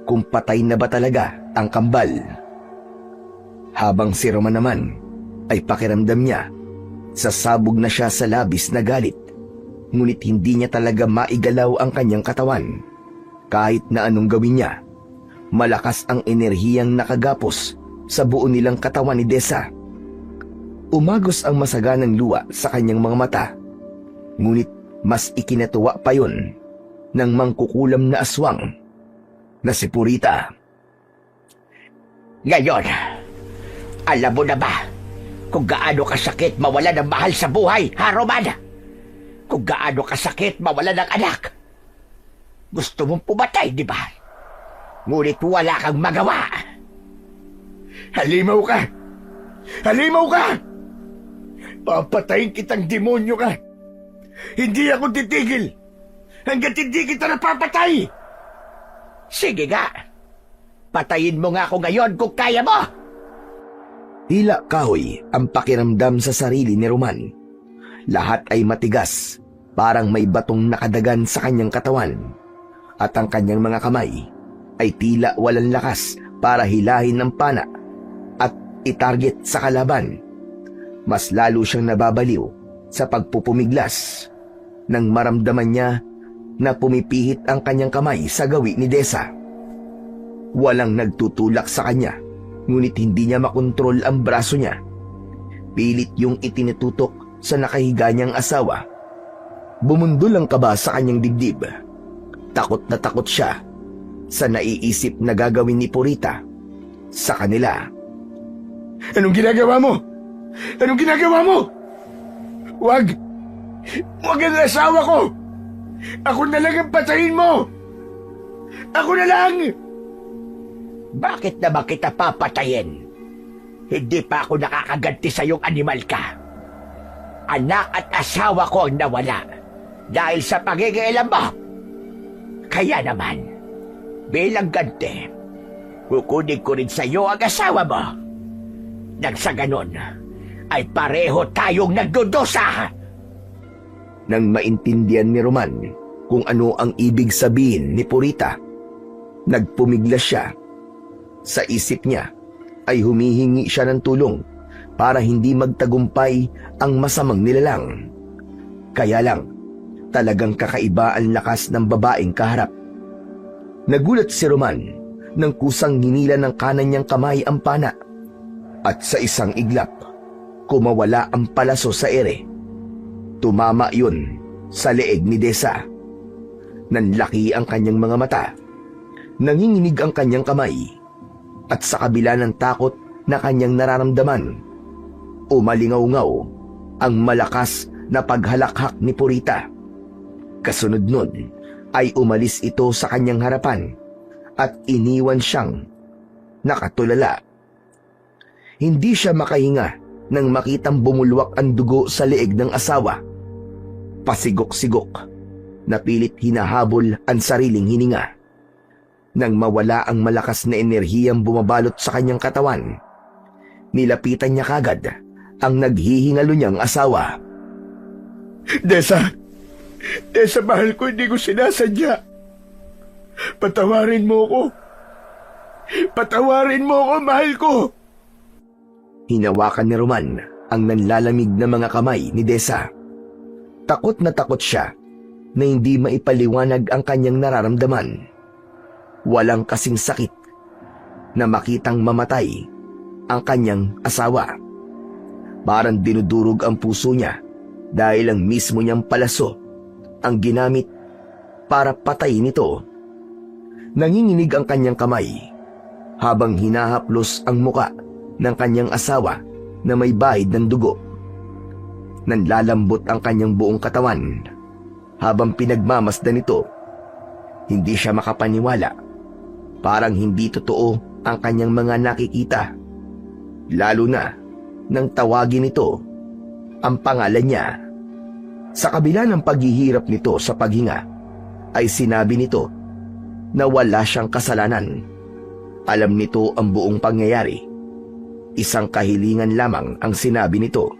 [SPEAKER 1] kung patay na ba talaga ang kambal. Habang si Roman naman ay pakiramdam niya, sasabog na siya sa labis na galit. Ngunit hindi niya talaga maigalaw ang kanyang katawan. Kahit na anong gawin niya, malakas ang enerhiyang nakagapos sa buo nilang katawan ni Desa. Umagos ang masaganang luha sa kanyang mga mata. Ngunit mas ikinatuwa pa yun ng mangkukulam na aswang na si Purita.
[SPEAKER 3] Ngayon, alam mo na ba kung gaano kasakit mawala ng mahal sa buhay, ha, Roman? Kung gaano kasakit mawala ng anak. Gusto mong pumatay, di ba? Ngunit wala kang magawa.
[SPEAKER 2] Halimaw ka! Halimaw ka! Papatayin kitang demonyo ka! Hindi ako titigil hanggat hindi kita napapatay!
[SPEAKER 3] Sige nga. Patayin mo nga ako ngayon kung kaya mo.
[SPEAKER 1] Tila kahoy ang pakiramdam sa sarili ni Roman. Lahat ay matigas, parang may batong nakadagan sa kanyang katawan. At ang kanyang mga kamay ay tila walang lakas para hilahin ng pana at itarget sa kalaban. Mas lalo siyang nababaliw sa pagpupumiglas nang maramdaman niya na pumipihit ang kanyang kamay sa gawi ni Desa. Walang nagtutulak sa kanya, ngunit hindi niya makontrol ang braso niya. Pilit yung itinututok sa nakahiga niyang asawa. Bumundol ang kaba sa kanyang dibdib. Takot na takot siya sa naiisip na gagawin ni Purita sa kanila.
[SPEAKER 2] Anong ginagawa mo? Anong ginagawa mo? Wag! Wag ang asawa ko! Ako na lang ang patayin mo! Ako na lang!
[SPEAKER 3] Bakit naman kita papatayin? Hindi pa ako nakakaganti sa iyong animal ka. Anak at asawa ko ang nawala dahil sa pagigialam mo. Kaya naman, Bilang gante, kukunin ko rin sa iyo ang asawa mo. Nang sa ganon, ay pareho tayong nagdudusa.
[SPEAKER 1] Nang maintindihan ni Roman kung ano ang ibig sabihin ni Purita, nagpumiglas siya. Sa isip niya ay humihingi siya ng tulong para hindi magtagumpay ang masamang nilalang. Kaya lang, talagang kakaiba ang lakas ng babaeng kaharap. Nagulat si Roman nang kusang hinila ng kanan niyang kamay ang pana at sa isang iglap, kumawala ang palaso sa ere. Tumama yun sa leeg ni Desa. Nanlaki ang kanyang mga mata. Nanginginig ang kanyang kamay. At sa kabila ng takot na kanyang nararamdaman, umalingaw-ngaw ang malakas na paghalakhak ni Purita. Kasunod nun ay umalis ito sa kanyang harapan at iniwan siyang nakatulala. Hindi siya makahinga nang makitang bumulwak ang dugo sa leeg ng asawa. Pasigok-sigok, napilit hinahabol ang sariling hininga. Nang mawala ang malakas na enerhiyang bumabalot sa kanyang katawan, nilapitan niya kagad ang naghihingalo niyang asawa.
[SPEAKER 2] Desa! Desa, mahal ko, hindi ko sinasadya. Patawarin mo ko. Patawarin mo ko, mahal ko.
[SPEAKER 1] Hinawakan ni Roman ang nanlalamig na mga kamay ni Desa. Takot na takot siya na hindi maipaliwanag ang kanyang nararamdaman. Walang kasing sakit na makitang mamatay ang kanyang asawa. Parang dinudurog ang puso niya dahil ang mismo niyang palaso ang ginamit para patayin ito. Nanginginig ang kanyang kamay habang hinahaplos ang muka ng kanyang asawa na may bahid ng dugo. Nanlalambot ang kanyang buong katawan habang pinagmamasdan nito. Hindi siya makapaniwala. Parang hindi totoo ang kanyang mga nakikita. Lalo na nang tawagin nito ang pangalan niya. Sa kabila ng paghihirap nito sa paghinga, ay sinabi nito na wala siyang kasalanan. Alam nito ang buong pangyayari. Isang kahilingan lamang ang sinabi nito,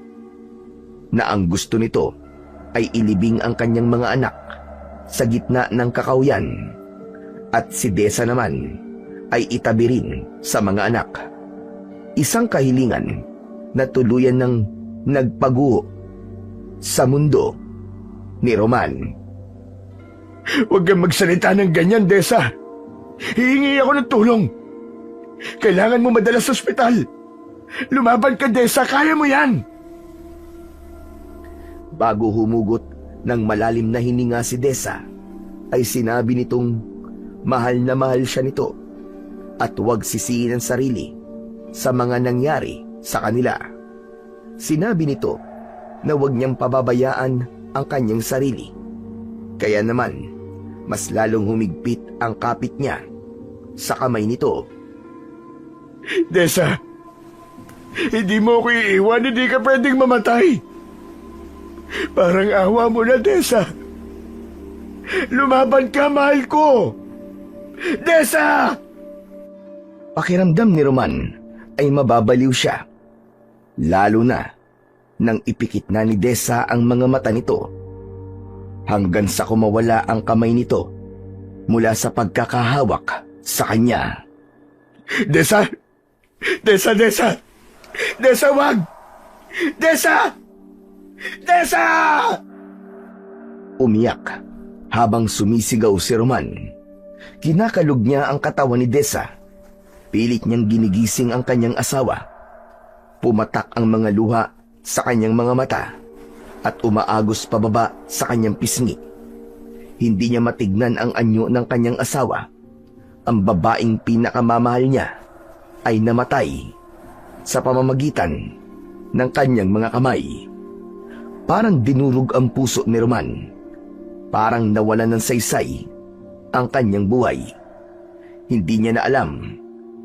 [SPEAKER 1] na ang gusto nito ay ilibing ang kanyang mga anak sa gitna ng kakawyan at si Desa naman ay itabi rin sa mga anak. Isang kahilingan na tuluyan ng nagpaguho sa mundo ni Roman.
[SPEAKER 2] Huwag kang magsalita ng ganyan, Desa. Hihingi ako ng tulong. Kailangan mo madala sa ospital. Lumaban ka, Desa. Kaya mo yan.
[SPEAKER 1] Bago humugot ng malalim na hininga si Desa, ay sinabi nitong mahal na mahal siya nito at huwag sisihin ang sarili sa mga nangyari sa kanila. Sinabi nito na huwag niyang pababayaan ang kanyang sarili. Kaya naman, mas lalong humigpit ang kapit niya sa kamay nito.
[SPEAKER 2] Desa, hindi mo ko iiwan. Hindi ka pwedeng mamatay. Parang awa mo na, Desa. Lumaban ka, mahal ko. Desa!
[SPEAKER 1] Pakiramdam ni Roman ay mababaliw siya. Lalo na nang ipikit na ni Desa ang mga mata nito. Hanggang sa kumawala ang kamay nito mula sa pagkakahawak sa kanya.
[SPEAKER 2] Desa! Desa, Desa! Desa, wag! Desa! Desa!
[SPEAKER 1] Umiyak habang sumisigaw si Roman. Kinakalog niya ang katawan ni Desa. Pilit niyang ginigising ang kanyang asawa. Pumatak ang mga luha sa kanyang mga mata at umaagos pababa sa kanyang pisngi. Hindi niya matignan ang anyo ng kanyang asawa. Ang babaeng pinakamamahal niya ay namatay sa pamamagitan ng kanyang mga kamay. Parang dinurog ang puso ni Roman. Parang nawalan ng saysay ang kanyang buhay. Hindi niya na alam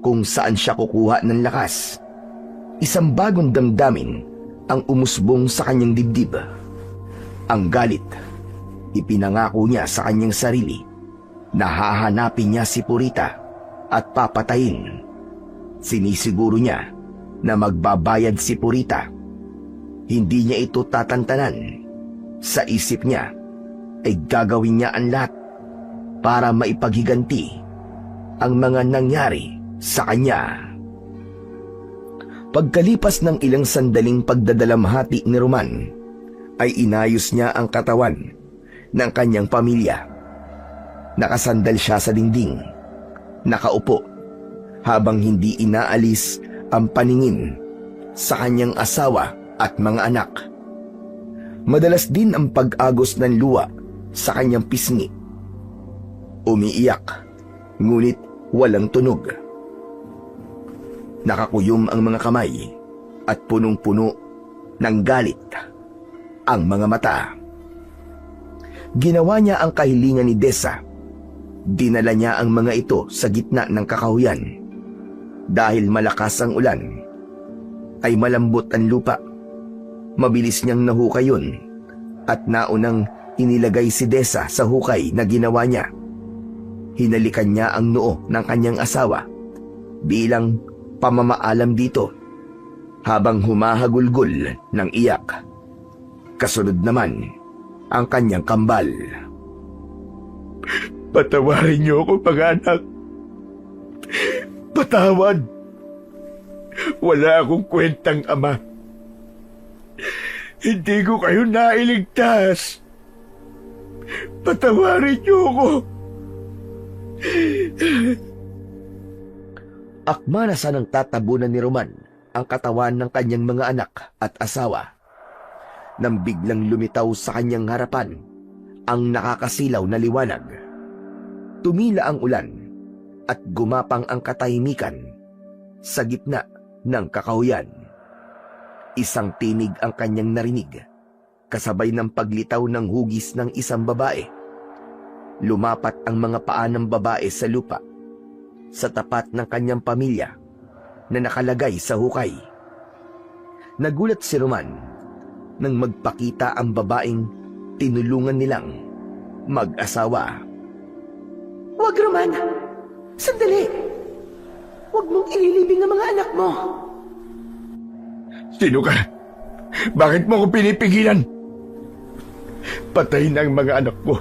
[SPEAKER 1] kung saan siya kukuha ng lakas. Isang bagong damdamin ang umusbong sa kanyang dibdib. Ang galit. Ipinangako niya sa kanyang sarili Nahahanapin niya si Purita at papatayin. Sinisiguro niya na magbabayad si Purita. Hindi niya ito tatantanan. Sa isip niya ay gagawin niya ang lahat para maipaghiganti ang mga nangyari sa kanya. Pagkalipas ng ilang sandaling pagdadalamhati ni Roman, ay inayos niya ang katawan ng kanyang pamilya. Nakasandal siya sa dingding, nakaupo, habang hindi inaalis ang paningin sa kanyang asawa at mga anak. Madalas din ang pag-agos ng luha sa kanyang pisngi. Umiiyak, ngunit walang tunog. Nakakuyom ang mga kamay at punong-puno ng galit ang mga mata. Ginawa niya ang kahilingan ni Desa. Dinala niya ang mga ito sa gitna ng kakahuyan. Dahil malakas ang ulan, ay malambot ang lupa. Mabilis niyang nahukay yun at naunang inilagay si Desa sa hukay na ginawa niya. Hinalikan niya ang noo ng kanyang asawa bilang pamamaalam dito habang humahagulgol ng iyak. Kasunod naman ang kanyang kambal.
[SPEAKER 2] Patawarin niyo ako, mga anak. Patawad. Wala akong kwentang ama. Hindi ko kayo nailigtas. Patawarin niyo ako.
[SPEAKER 1] Akma na sanang tatabunan ni Roman ang katawan ng kanyang mga anak at asawa nang biglang lumitaw sa kanyang harapan ang nakakasilaw na liwanag. Tumila ang ulan at gumapang ang katahimikan sa gitna ng kakahuyan. Isang tinig ang kanyang narinig, kasabay ng paglitaw ng hugis ng isang babae. Lumapat ang mga paa ng babae sa lupa, sa tapat ng kanyang pamilya na nakalagay sa hukay. Nagulat si Roman nang magpakita ang babaeng tinulungan nilang mag-asawa.
[SPEAKER 4] Huwag, Roman! Sandali! Huwag mong ililibing ang mga anak mo!
[SPEAKER 2] Sino ka? Bakit mo ko pinipigilan? Patay na ang mga anak ko.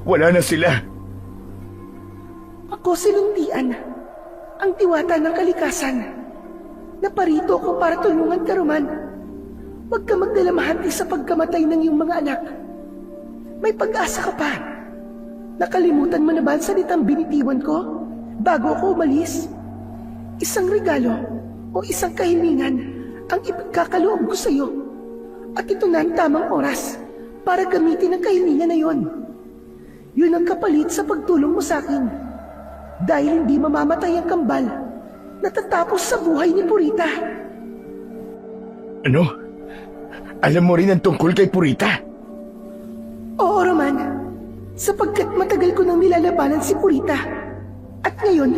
[SPEAKER 2] Wala na sila.
[SPEAKER 4] Ako si Luntian, ang diwata ng kalikasan. Naparito ako para tulungan ka, Roman. Huwag ka magdalamahanti sa pagkamatay ng iyong mga anak. May pag-asa ka pa. Nakalimutan mo na ba ang salitang binitiwan ko bago ako umalis? Isang regalo o isang kahilingan ang ipagkakaloob ko sa iyo. At ito na ang tamang oras para gamitin ang kahilingan na yon. Yun ang kapalit sa pagtulong mo sa akin. Dahil hindi mamamatay ang kambal natatapos sa buhay ni Purita.
[SPEAKER 2] Ano? Alam mo rin ang tungkol kay Purita?
[SPEAKER 4] Oo, Roman. Sapagkat matagal ko nang nilalabanan si Purita. At ngayon,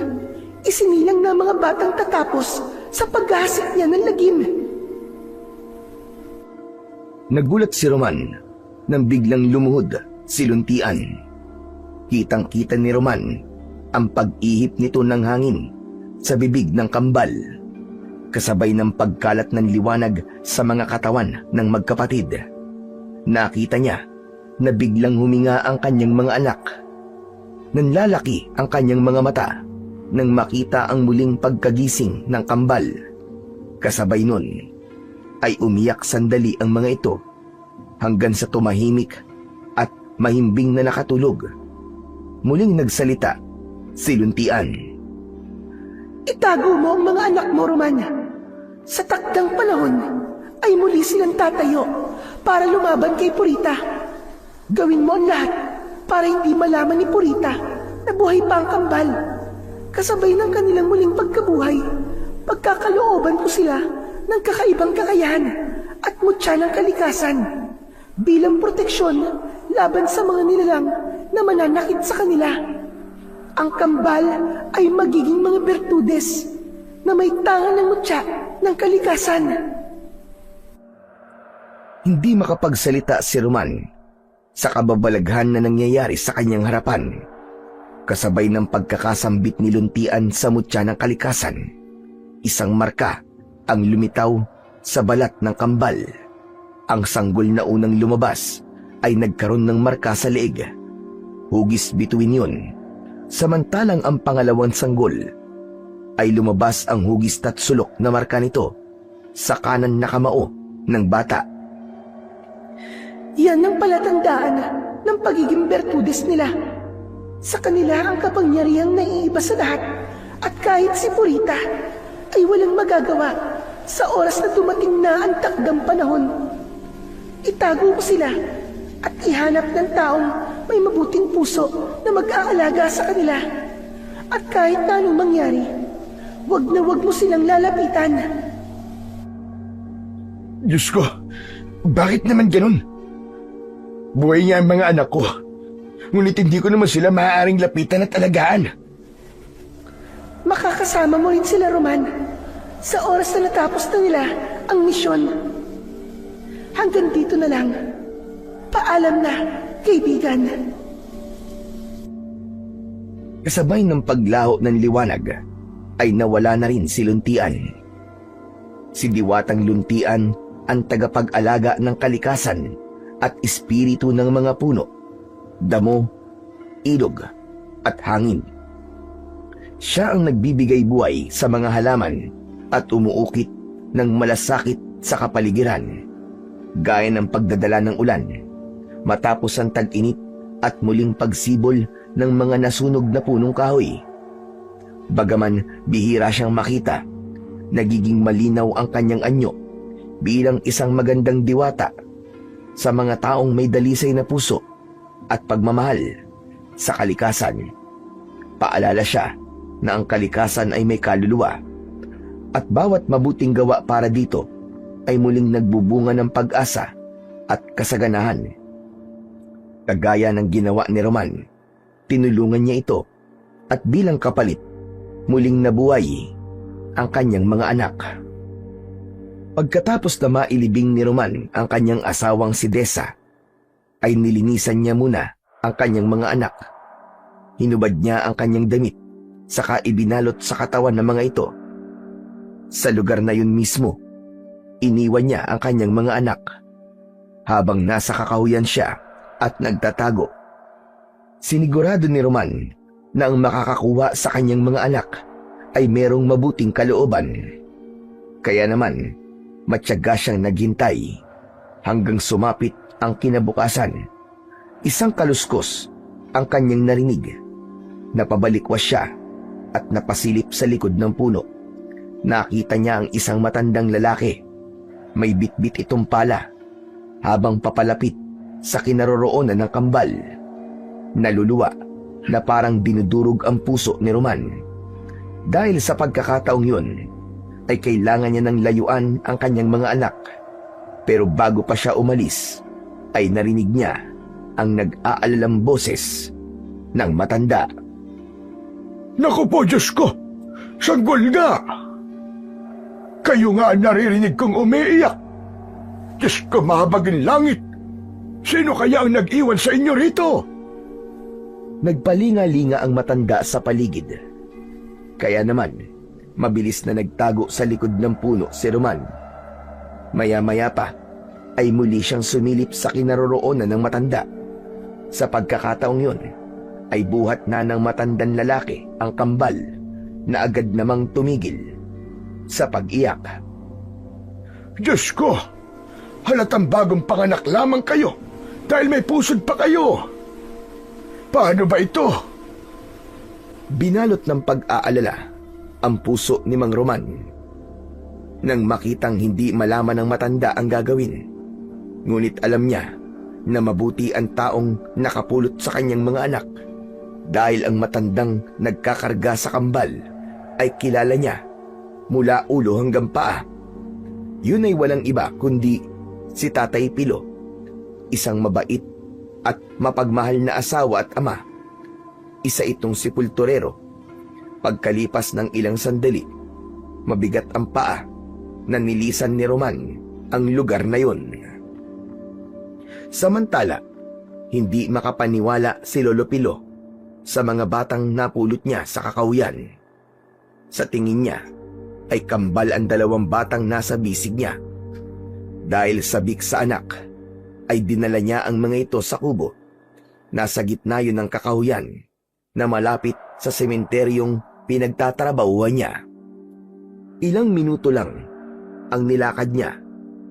[SPEAKER 4] isinilang na mga batang tatapos sa paghahasik niya ng lagim.
[SPEAKER 1] Nagulat si Roman nang biglang lumuhod si Luntian. Kitang-kita ni Roman ang pag-ihip nito ng hangin sa bibig ng kambal, kasabay ng pagkalat ng liwanag sa mga katawan ng magkapatid. Nakita niya na biglang huminga ang kanyang mga anak. Nanlalaki ang kanyang mga mata nang makita ang muling pagkagising ng kambal. Kasabay nun ay umiyak sandali ang mga ito hanggang sa tumahimik at mahimbing na nakatulog. Muling nagsalita si Luntian.
[SPEAKER 4] Itago mo ang mga anak mo, Roman. Sa takdang panahon ay muli silang tatayo para lumaban kay Purita. Gawin mo ang lahat para hindi malaman ni Purita na buhay pa ang kambal. Kasabay ng kanilang muling pagkabuhay, pagkakalooban ko sila ng kakaibang kakayahan at mutya ng kalikasan bilang proteksyon laban sa mga nilalang na mananakit sa kanila. Ang kambal ay magiging mga bertudes na may tangan ng mutya ng kalikasan.
[SPEAKER 1] Hindi makapagsalita si Roman sa kababalaghan na nangyayari sa kanyang harapan. Kasabay ng pagkakasambit ni Luntian sa mutya ng kalikasan, isang marka ang lumitaw sa balat ng kambal. Ang sanggol na unang lumabas ay nagkaroon ng marka sa leeg. Hugis bituin yun. Samantalang ang pangalawang sanggol ay lumabas ang hugis at sulok na marka nito sa kanan na kamao ng bata.
[SPEAKER 4] Yan ang palatandaan ng pagiging bertudes nila. Sa kanila ang kapangyarihang naiiba sa lahat, at kahit si Purita ay walang magagawa sa oras na dumating na ang takdang panahon. Itago mo sila at ihanap ng taong may mabuting puso na mag-aalaga sa kanila. At kahit na anong mangyari, wag na wag mo silang lalapitan.
[SPEAKER 2] Diyos ko, bakit naman ganun? Buhay niya ang mga anak ko. Ngunit hindi ko naman sila maaaring lapitan at alagaan.
[SPEAKER 4] Makakasama mo rin sila, Roman, sa oras na natapos na nila ang misyon. Hanggang dito na lang. Paalam na, kaibigan.
[SPEAKER 1] Kasabay ng paglaho ng liwanag ay nawala na rin si Luntian. Si Diwatang Luntian ang tagapag-alaga ng kalikasan at espiritu ng mga puno, damo, ilog at hangin. Siya ang nagbibigay buhay sa mga halaman at umuukit ng malasakit sa kapaligiran, gaya ng pagdadala ng ulan, matapos ang tag-init at muling pagsibol ng mga nasunog na punong kahoy. Bagaman bihira siyang makita, nagiging malinaw ang kanyang anyo bilang isang magandang diwata sa mga taong may dalisay na puso at pagmamahal sa kalikasan. Paalala siya na ang kalikasan ay may kaluluwa at bawat mabuting gawa para dito ay muling nagbubunga ng pag-asa at kasaganahan. Kagaya ng ginawa ni Roman, tinulungan niya ito at bilang kapalit, muling nabuhay ang kanyang mga anak. Pagkatapos na mailibing ni Roman ang kanyang asawang si Desa, ay nilinisan niya muna ang kanyang mga anak. Hinubad niya ang kanyang damit, saka ibinalot sa katawan ng mga ito. Sa lugar na yun mismo, iniwan niya ang kanyang mga anak, habang nasa kakahuyan siya at nagtatago. Sinigurado ni Roman na ang makakakuha sa kanyang mga anak ay merong mabuting kalooban. Kaya naman, matyaga siyang naghintay hanggang sumapit ang kinabukasan. Isang kaluskos ang kanyang narinig. Napabalikwas siya at napasilip sa likod ng puno. Nakita niya ang isang matandang lalaki. May bitbit itong pala habang papalapit sa kinaroroonan ng kambal. Naluluwa na parang dinudurog ang puso ni Roman. Dahil sa pagkakataong yun, ay kailangan niya ng layuan ang kanyang mga anak. Pero bago pa siya umalis, ay narinig niya ang nag-aalalang boses ng matanda.
[SPEAKER 2] Naku po, Diyos ko! Sanggol nga! Kayo nga ang naririnig kong umiiyak. Diyos ko, mahabagin langit! Sino kaya ang nag-iwan sa inyo rito?
[SPEAKER 1] Nagpalinga-linga ang matanda sa paligid. Kaya naman, mabilis na nagtago sa likod ng puno si Roman. Maya-maya pa, ay muli siyang sumilip sa kinaroroonan ng matanda. Sa pagkakataong yun, ay buhat na ng matandang lalaki ang kambal na agad namang tumigil sa pag-iyak.
[SPEAKER 2] Diyos ko! Halatang bagong panganak lamang kayo dahil may pusod pa kayo. Paano ba ito?
[SPEAKER 1] Binalot ng pag-aalala ang puso ni Mang Roman. Nang makitang hindi malaman ng matanda ang gagawin, ngunit alam niya na mabuti ang taong nakapulot sa kanyang mga anak dahil ang matandang nagkakarga sa kambal ay kilala niya mula ulo hanggang paa. Yun ay walang iba kundi si Tatay Pilo, isang mabait at mapagmahal na asawa at ama. Isa itong sepulturero. Pagkalipas ng ilang sandali, mabigat ang paa na nilisan ni Roman ang lugar na yun. Samantala, Hindi makapaniwala si Lolo Pilo sa mga batang napulot niya sa kakahuyan. Sa tingin niya ay kambal ang 2 batang nasa bisig niya. Dahil sabik sa anak, ay dinala niya ang mga ito sa kubo. Nasa gitna yun ng kakahuyan na malapit sa sementeryong pinagtatrabahuan niya. Ilang minuto lang ang nilakad niya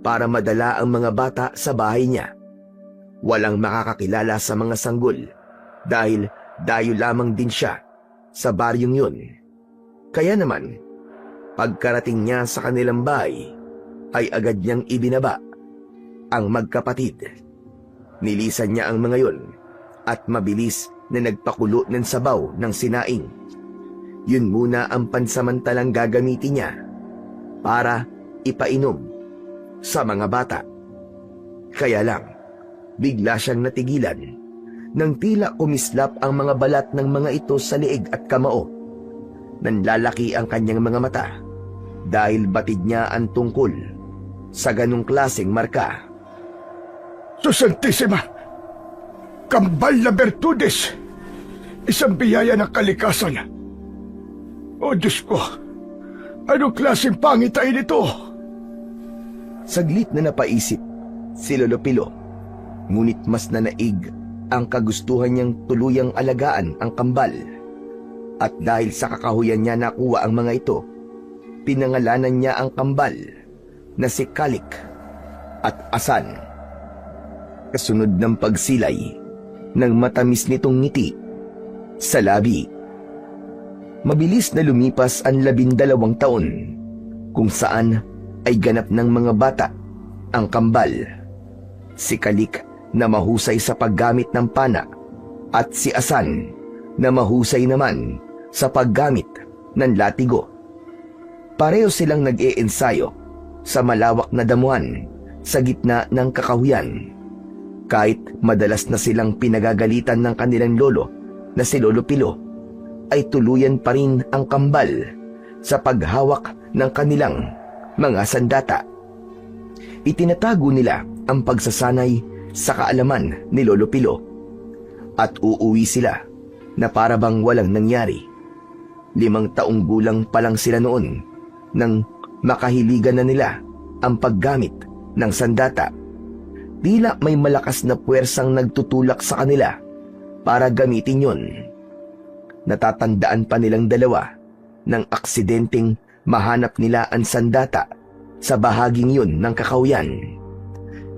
[SPEAKER 1] para madala ang mga bata sa bahay niya. Walang makakakilala sa mga sanggol dahil dayo lamang din siya sa baryong yun. Kaya naman, pagkarating niya sa kanilang bahay, ay agad niyang ibinaba ang magkapatid. Nilisan niya ang mga yun at mabilis na nagpakulo ng sabaw ng sinaing. Yun muna ang pansamantalang gagamitin niya para ipainom sa mga bata. Kaya lang, bigla siyang natigilan nang tila kumislap ang mga balat ng mga ito sa leeg at kamao. Nanlalaki ang kanyang mga mata dahil batid niya ang tungkol sa ganong klaseng marka.
[SPEAKER 2] Susantissima! Kambal na Bertudes! Isang biyaya ng kalikasan. O Diyos ko, anong klaseng pangitain ito?
[SPEAKER 1] Saglit na napaisip si Lolo Pilo, ngunit mas nanaig ang kagustuhan niyang tuluyang alagaan ang kambal. At dahil sa kakahuyan niya nakuha ang mga ito, pinangalanan niya ang kambal na si Kalik at Asan. Kasunod ng pagsilay ng matamis nitong ngiti sa labi. Mabilis na lumipas ang 12 taon kung saan ay ganap ng mga bata ang kambal. Si Kalik na mahusay sa paggamit ng pana at si Asan na mahusay naman sa paggamit ng latigo. Pareho silang nag-iensayo sa malawak na damuhan sa gitna ng kakahuyan. Kahit madalas na silang pinagagalitan ng kanilang lolo na si Lolo Pilo, ay tuluyan pa rin ang kambal sa paghawak ng kanilang mga sandata. Itinatago nila ang pagsasanay sa kaalaman ni Lolo Pilo at uuwi sila na parabang walang nangyari. 5 taong gulang pa lang sila noon nang makahiligan na nila ang paggamit ng sandata. Tila may malakas na puwersang nagtutulak sa kanila para gamitin yon. Natatandaan pa nilang 2 ng aksidenteng mahanap nila ang sandata sa bahaging yun ng kakahuyan.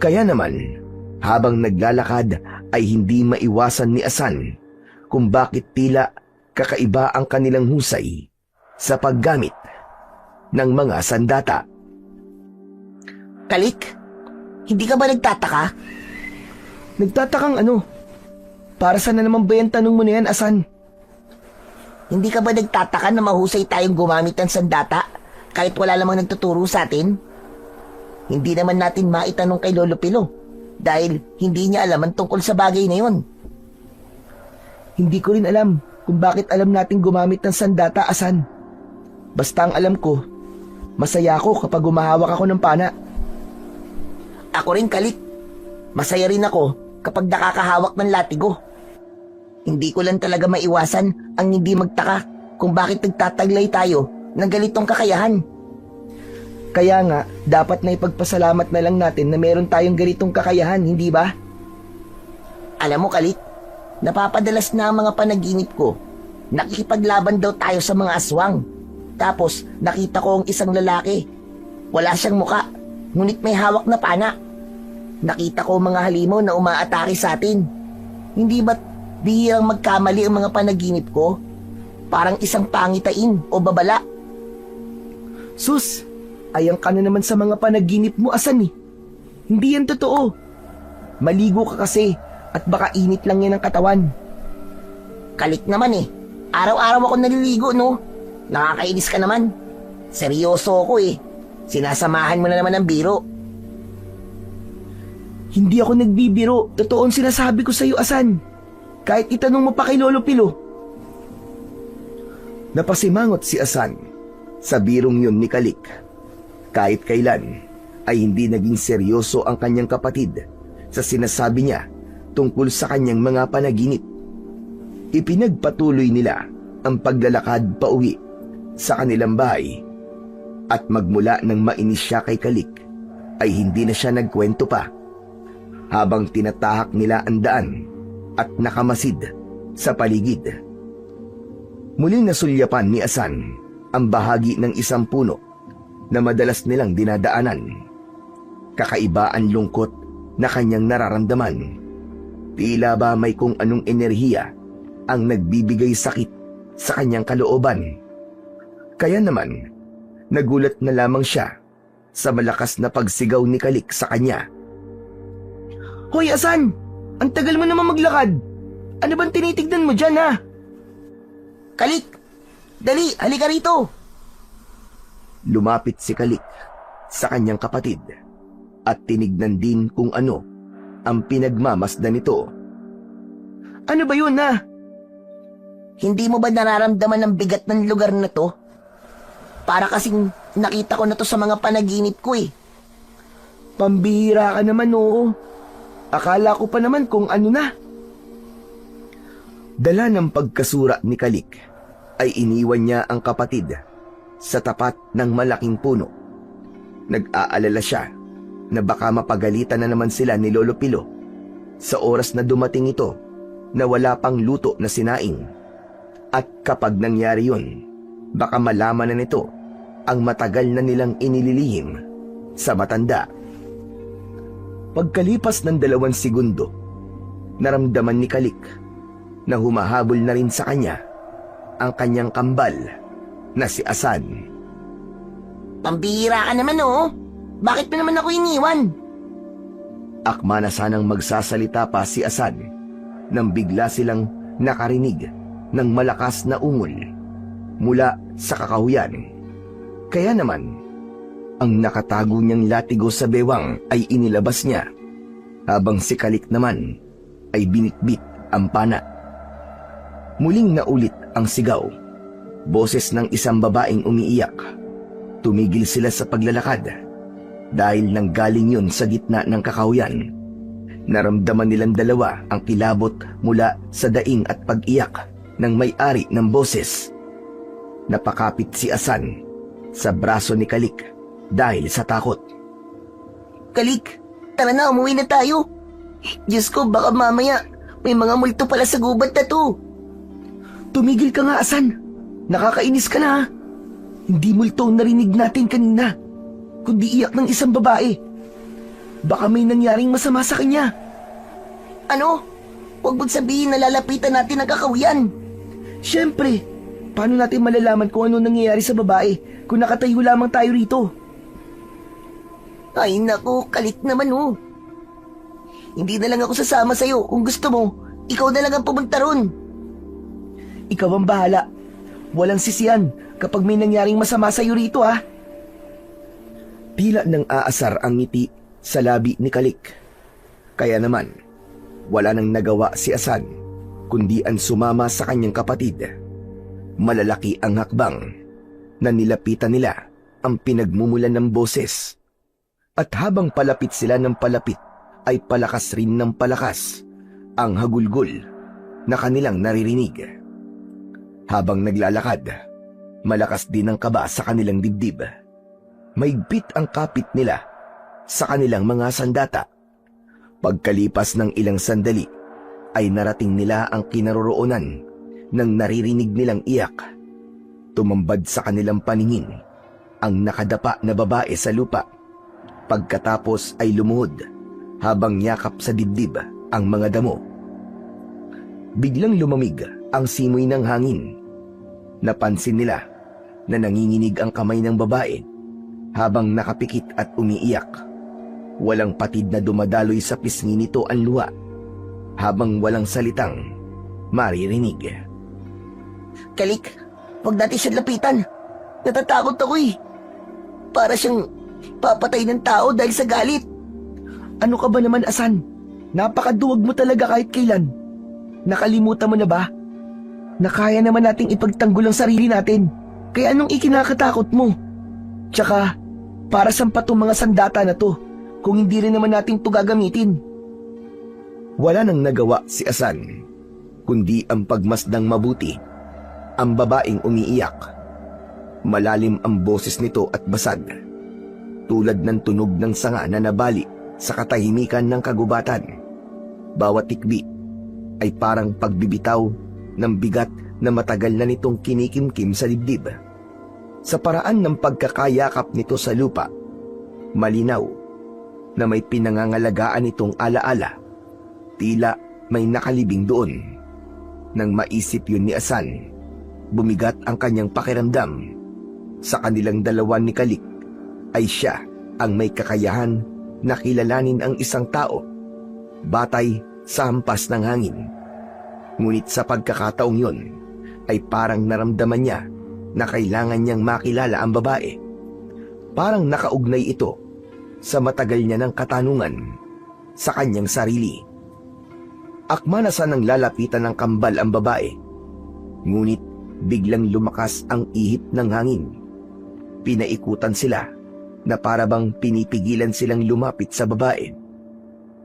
[SPEAKER 1] Kaya naman, habang naglalakad ay hindi maiwasan ni Asan kung bakit tila kakaiba ang kanilang husay sa paggamit ng mga sandata.
[SPEAKER 3] Kalik, hindi ka ba nagtataka?
[SPEAKER 4] Nagtatakang ano? Para saan na naman ba yung tanong mo na yan, Asan?
[SPEAKER 3] Hindi ka ba nagtataka na mahusay tayong gumamit ng sandata kahit wala lamang nagtuturo sa atin? Hindi naman natin maitanong kay Lolo Pilo dahil hindi niya alam ang tungkol sa bagay na yon.
[SPEAKER 4] Hindi ko rin alam kung bakit alam nating gumamit ng sandata, Asan. Basta ang alam ko, masaya ako kapag humahawak ako ng pana.
[SPEAKER 3] Ako rin, Kalik. Masaya rin ako kapag nakakahawak ng latigo. Hindi ko lang talaga maiwasan ang hindi magtaka kung bakit nagtataglay tayo ng ganitong kakayahan.
[SPEAKER 4] Kaya nga, dapat na ipagpasalamat na lang natin na meron tayong ganitong kakayahan, hindi ba?
[SPEAKER 3] Alam mo, Kalik, napapadalas na ang mga panaginip ko. Nakikipaglaban daw tayo sa mga aswang. Tapos, nakita ko ang isang lalaki. Wala siyang muka, ngunit may hawak na pana. Nakita ko mga halimaw na umaatake sa atin. Hindi ba't bihirang magkamali ang mga panaginip ko? Parang isang pangitain o babala.
[SPEAKER 4] Sus, ayang ka na naman sa mga panaginip mo, Asan eh. Hindi yan totoo. Maligo ka kasi at baka init lang yan ang katawan.
[SPEAKER 3] Kalik naman eh. Araw-araw ako naliligo, no? Nakakainis ka naman. Seryoso ako eh. Sinasamahan mo na naman ng biro.
[SPEAKER 4] Hindi ako nagbibiro. Totoo ang sinasabi ko sa iyo, Asan. Kahit itanong mo pa kay Lolo Pilo.
[SPEAKER 1] Napasimangot si Asan sa birong yun ni Kalik. Kahit kailan ay hindi naging seryoso ang kanyang kapatid sa sinasabi niya tungkol sa kanyang mga panaginip. Ipinagpatuloy nila ang paglalakad pauwi sa kanilang bahay at magmula nang mainis siya kay Kalik ay hindi na siya nagkwento pa habang tinatahak nila ang daan at nakamasid sa paligid. Muling nasulyapan ni Asan ang bahagi ng isang puno na madalas nilang dinadaanan. Kakaiba ang lungkot na kanyang nararamdaman. Tila ba may kung anong enerhiya ang nagbibigay sakit sa kanyang kalooban. Kaya naman, nagulat na lamang siya sa malakas na pagsigaw ni Kalik sa kanya.
[SPEAKER 3] Hoy Asan! Ang tagal mo naman maglakad! Ano bang tinitignan mo dyan, ha? Kalik! Dali, halika rito!
[SPEAKER 1] Lumapit si Kalik sa kanyang kapatid at tinignan din kung ano ang pinagmamasdan nito.
[SPEAKER 3] Ano ba yun, ha? Hindi mo ba nararamdaman ang bigat ng lugar na to? Para kasing nakita ko na to sa mga panaginip ko eh. Pambihira ka naman, oo. Akala ko pa naman kung ano na.
[SPEAKER 1] Dala ng pagkasura ni Kalik ay iniwan niya ang kapatid sa tapat ng malaking puno. Nag-aalala siya na baka mapagalitan na naman sila ni Lolo Pilo sa oras na dumating ito na wala pang luto na sinaing. At kapag nangyari yun, baka malaman na nito ang matagal na nilang inililihim sa matanda. Pagkalipas ng 2 segundo, naramdaman ni Kalik na humahabol na rin sa kanya ang kanyang kambal na si Asan.
[SPEAKER 3] Pambihira ka naman, oo. Bakit mo naman ako iniwan?
[SPEAKER 1] Akma na sanang magsasalita pa si Asan nang bigla silang nakarinig ng malakas na ungol mula sa kakahuyan. Kaya naman, ang nakatago niyang latigo sa bewang ay inilabas niya, habang si Kalik naman ay binitbit ang pana. Muling naulit ang sigaw, boses ng isang babaeng umiiyak. Tumigil sila sa paglalakad dahil nanggaling yun sa gitna ng kakahuyan. Naramdaman nilang dalawa ang kilabot mula sa daing at pag-iyak ng may-ari ng boses. Napakapit si Asan sa braso ni Kalik dahil sa takot.
[SPEAKER 3] Kalik, tara na, umuwi na tayo. Diyos ko, baka mamaya may mga multo pala sa gubat na to.
[SPEAKER 4] Tumigil ka nga, Asan. Nakakainis ka na, ha? Hindi multo ang narinig natin kanina, kundi iyak ng isang babae. Baka may nangyaring masama sa kanya.
[SPEAKER 3] Ano? Huwag mong sabihin na lalapitan natin ang kakahuyan.
[SPEAKER 4] Siyempre, paano natin malalaman kung ano nangyayari sa babae kung nakatayo lamang tayo rito?
[SPEAKER 3] Ay naku, Kalik naman oh. Hindi na lang ako sasama sa'yo. Kung gusto mo, ikaw na lang ang pumunta ron.
[SPEAKER 4] Ikaw ang bahala. Walang sisiyan kapag may nangyaring masama sa'yo rito, ha?
[SPEAKER 1] Tila nang aasar ang ngiti sa labi ni Kalik. Kaya naman, wala nang nagawa si Asan kundi ang sumama sa kanyang kapatid. Malalaki ang hakbang na nilapitan nila ang pinagmumulan ng boses. At habang palapit sila ng palapit, ay palakas rin ng palakas ang hagulgol na kanilang naririnig. Habang naglalakad, malakas din ang kaba sa kanilang dibdib. Maigpit ang kapit nila sa kanilang mga sandata. Pagkalipas ng ilang sandali, ay narating nila ang kinaroroonan ng naririnig nilang iyak. Tumambad sa kanilang paningin ang nakadapa na babae sa lupa. Pagkatapos ay lumuhod habang yakap sa dibdib ang mga damo. Biglang lumamig ang simoy ng hangin. Napansin nila na nanginginig ang kamay ng babae habang nakapikit at umiiyak. Walang patid na dumadaloy sa pisngi nito ang luha habang walang salitang maririnig.
[SPEAKER 3] Kalik, huwag natin siya lapitan. Natatakot ako eh. Para siyang papatay ng tao dahil sa galit.
[SPEAKER 4] Ano ka ba naman, Asan? Napakaduwag mo talaga kahit kailan. Nakalimutan mo na ba? Na kaya naman nating ipagtanggol ang sarili natin. Kaya anong ikinakatakot mo? Tsaka, para saan pa tong mga sandata na to kung hindi rin naman natin to gagamitin?
[SPEAKER 1] Wala nang nagawa si Asan, kundi ang pagmasdang mabuti ang babaeng umiiyak. Malalim ang boses nito at basag, tulad ng tunog ng sanga na nabali sa katahimikan ng kagubatan. Bawat tikbi ay parang pagbibitaw ng bigat na matagal na nitong kinikimkim sa dibdib. Sa paraan ng pagkakayakap nito sa lupa, malinaw na may pinangangalagaan itong alaala. Tila may nakalibing doon. Nang maisip yun ni Asan, bumigat ang kanyang pakiramdam. Sa kanilang dalawa ni Kalik ay siya ang may kakayahan na kilalanin ang isang tao batay sa hampas ng hangin. Ngunit sa pagkakataong yun ay parang naramdaman niya na kailangan niyang makilala ang babae. Parang nakaugnay ito sa matagal niya ng katanungan sa kanyang sarili. Akma na sanang lalapitan ng kambal ang babae, ngunit biglang lumakas ang ihip ng hangin. Pinaikutan sila na para bang pinipigilan silang lumapit sa babae.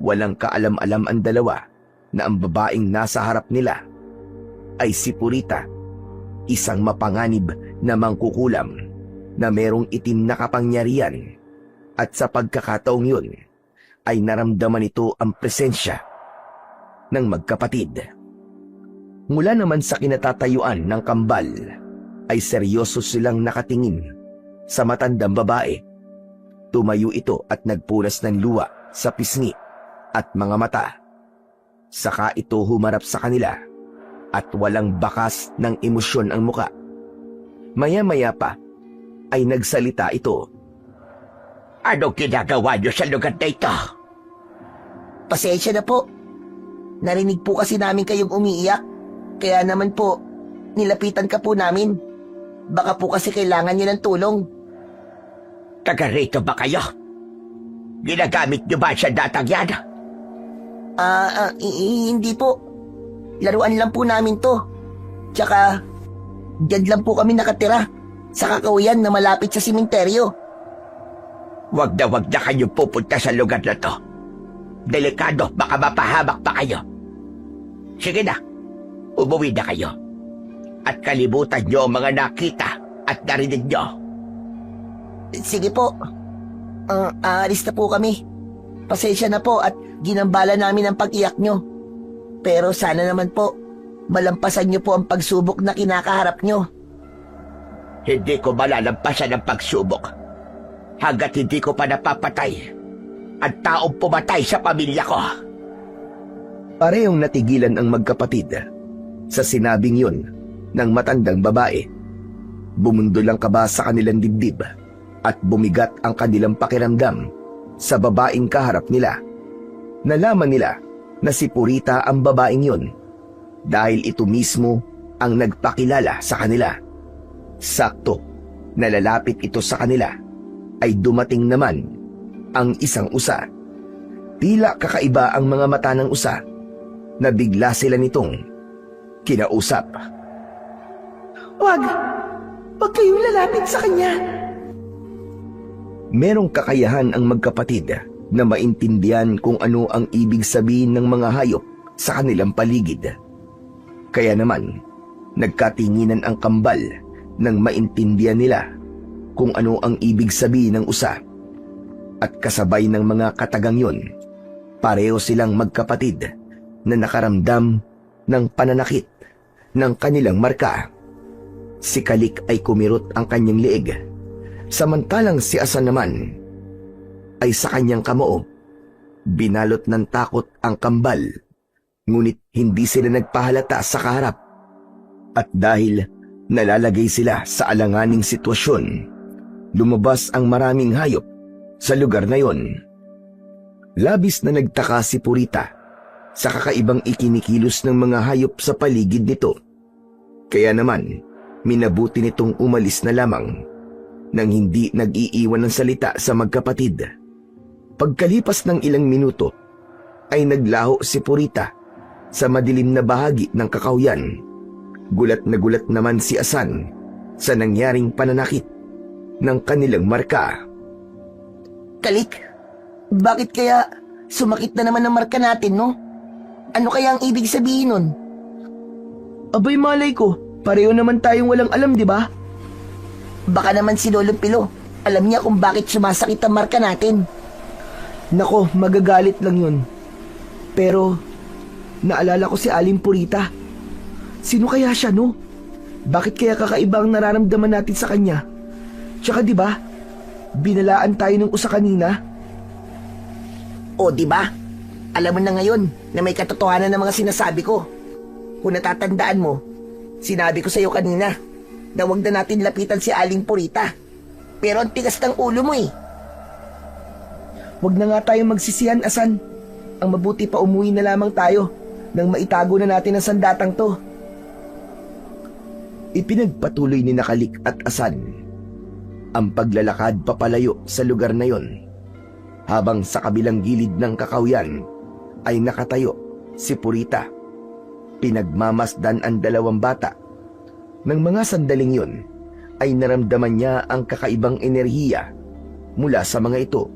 [SPEAKER 1] Walang kaalam-alam ang dalawa na ang babaeng nasa harap nila ay si Purita, isang mapanganib na mangkukulam na merong itim na kapangyarihan, at sa pagkakataong yun ay naramdaman ito ang presensya ng magkapatid. Mula naman sa kinatatayuan ng kambal ay seryoso silang nakatingin sa matandang babae. Tumayo ito at nagpunas ng luha sa pisngi at mga mata. Saka ito humarap sa kanila at walang bakas ng emosyon ang muka. Maya-maya pa ay nagsalita ito.
[SPEAKER 3] Ano ginagawa niyo sa lugar na ito?
[SPEAKER 4] Pasensya na po. Narinig po kasi namin kayong umiiyak. Kaya naman po, nilapitan ka po namin. Baka po kasi kailangan niyo ng tulong.
[SPEAKER 3] Taga rito ba kayo? Ginagamit niyo ba siya datang yan?
[SPEAKER 4] Hindi po. Laruan lang po namin to. Tsaka, dyan lang po kami nakatira. Sa kakawiyan na malapit sa simenteryo.
[SPEAKER 3] Wag na kayo pupunta sa lugar na to. Delikado, baka mapahamak pa kayo. Sige na, umuwi na kayo. At kalimutan niyo ang mga nakita at narinig niyo.
[SPEAKER 4] Sige po. Aalis na po kami. Pasensya na po at ginambala namin ang pag-iyak nyo. Pero sana naman po, malampasan nyo po ang pagsubok na kinakaharap nyo.
[SPEAKER 3] Hindi ko malalampasan ang pagsubok hanggat hindi ko pa napapatay ang taong pumatay sa pamilya ko.
[SPEAKER 1] Parehong natigilan ang magkapatid sa sinabing yun ng matandang babae. Bumundol ang kaba sa kanilang dibdib at bumigat ang kanilang pakiramdam sa babaeng kaharap nila. Nalaman nila na si Purita ang babaeng yun dahil ito mismo ang nagpakilala sa kanila. Sakto, nalalapit ito sa kanila ay dumating naman ang isang usa. Tila kakaiba ang mga mata ng usa na bigla sila nitong kinausap.
[SPEAKER 4] Wag kayong lalapit sa kanya.
[SPEAKER 1] Merong kakayahan ang magkapatid na maintindihan kung ano ang ibig sabihin ng mga hayop sa kanilang paligid. Kaya naman, nagkatinginan ang kambal nang maintindihan nila kung ano ang ibig sabihin ng usa. At kasabay ng mga katagang yun, pareho silang magkapatid na nakaramdam ng pananakit ng kanilang marka. Si Kalik ay kumirot ang kanyang leeg, samantalang si Asan naman ay sa kanyang kamoo. Binalot ng takot ang kambal, ngunit hindi sila nagpahalata sa kaharap. At dahil nalalagay sila sa alanganing sitwasyon, lumabas ang maraming hayop sa lugar na yon. Labis na nagtaka si Purita sa kakaibang ikinikilos ng mga hayop sa paligid nito. Kaya naman, minabuti nitong umalis na lamang nang hindi nag-iiwan ng salita sa magkapatid. Pagkalipas ng ilang minuto, ay naglaho si Purita sa madilim na bahagi ng kakawyan. Gulat na gulat naman si Asan sa nangyaring pananakit ng kanilang marka.
[SPEAKER 4] Kalik, bakit kaya sumakit na naman ang marka natin, no?
[SPEAKER 3] Ano kaya ang ibig sabihin nun?
[SPEAKER 4] Abay malay ko, pareho naman tayong walang alam, di ba?
[SPEAKER 3] Baka naman si Lolo Pilo, alam niya kung bakit sumasakit ang marka natin.
[SPEAKER 4] Nako, magagalit lang yun. Pero, naalala ko si Aling Purita. Sino kaya siya, no? Bakit kaya kakaiba ang nararamdaman natin sa kanya? Tsaka di ba, binalaan tayo ng usa kanina?
[SPEAKER 3] O di ba? Alam mo na ngayon na may katotohanan ng mga sinasabi ko. Kung natatandaan mo, sinabi ko sa iyo kanina na huwag na natin lapitan si Aling Purita. Pero ang tigas ng ulo mo eh.
[SPEAKER 4] Huwag na nga tayong magsisihan, Asan. Ang mabuti pa umuwi na lamang tayo nang maitago na natin ang sandatang to.
[SPEAKER 1] Ipinagpatuloy ni Nakalik at Asan ang paglalakad papalayo sa lugar na yon, habang sa kabilang gilid ng kakawyan ay nakatayo si Purita. Pinagmamasdan ang dalawang bata. Nang mga sandaling yon ay naramdaman niya ang kakaibang enerhiya mula sa mga ito.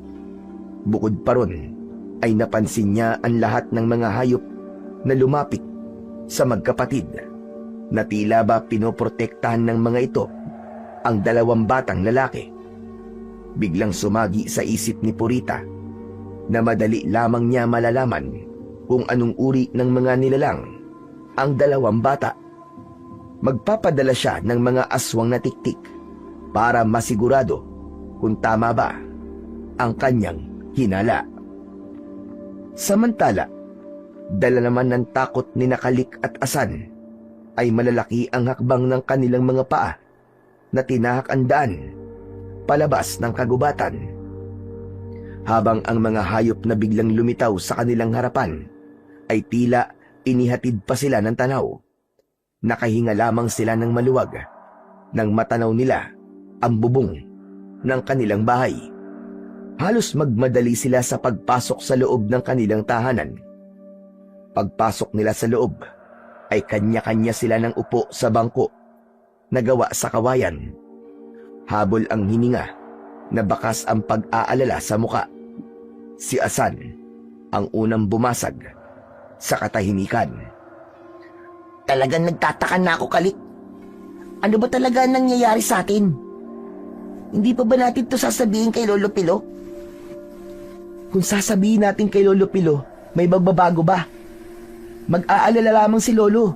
[SPEAKER 1] Bukod pa ron ay napansin niya ang lahat ng mga hayop na lumapit sa magkapatid, na tila ba pinoprotektahan ng mga ito ang dalawang batang lalaki. Biglang sumagi sa isip ni Purita na madali lamang niya malalaman kung anong uri ng mga nilalang ang dalawang bata. Magpapadala siya ng mga aswang na tiktik para masigurado kung tama ba ang kanyang hinala. Samantala, dala naman ng takot ni Nakalik at Asan, ay malalaki ang hakbang ng kanilang mga paa na tinahak ang daan palabas ng kagubatan. Habang ang mga hayop na biglang lumitaw sa kanilang harapan ay tila inihatid pa sila ng tanaw. Nakahinga lamang sila ng maluwag nang matanaw nila ang bubong ng kanilang bahay. Halos magmadali sila sa pagpasok sa loob ng kanilang tahanan. Pagpasok nila sa loob ay kanya-kanya sila ng upo sa bangko na gawa sa kawayan. Habol ang hininga na bakas ang pag-aalala sa muka. Si Asan ang unang bumasag sa katahimikan.
[SPEAKER 3] Talagang nagtataka na ako, Kalik. Ano ba talaga ang nangyayari sa atin? Hindi pa ba natin to sasabihin kay Lolo Pilo?
[SPEAKER 4] Kung sasabihin natin kay Lolo Pilo, may magbabago ba? Mag-aalala lamang si Lolo.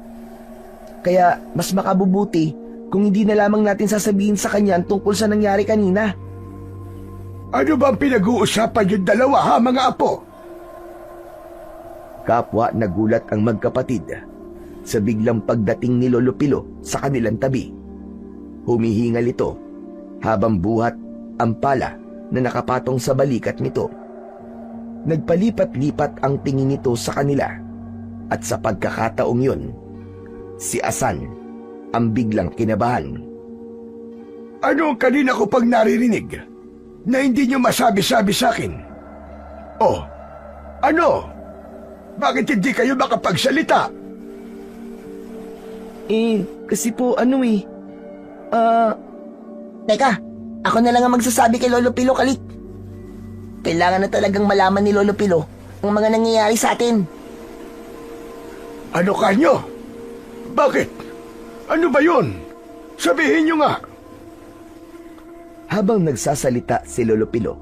[SPEAKER 4] Kaya mas makabubuti kung hindi na lamang natin sasabihin sa kanya ang tungkol sa nangyari kanina.
[SPEAKER 2] Ano bang pinag-uusapan yung dalawa, ha, mga apo?
[SPEAKER 1] Kapwa nagulat ang magkapatid sa biglang pagdating ni Lolo Pilo sa kanilang tabi. Humihingal ito habang buhat ang pala na nakapatong sa balikat nito. Nagpalipat-lipat ang tingin nito sa kanila, at sa pagkakataong yun, si Asan ang biglang kinabahan.
[SPEAKER 2] Ano ang kanina ko pag naririnig na hindi nyo masabi-sabi sa akin? Oh, ano? Bakit hindi kayo makapagsalita?
[SPEAKER 4] Kasi po
[SPEAKER 3] Teka, ako na lang ang magsasabi kay Lolo Pilo, Kalik. Kailangan na talagang malaman ni Lolo Pilo ang mga nangyayari sa atin.
[SPEAKER 2] Ano kanyo? Bakit? Ano ba yun? Sabihin nyo nga.
[SPEAKER 1] Habang nagsasalita si Lolo Pilo,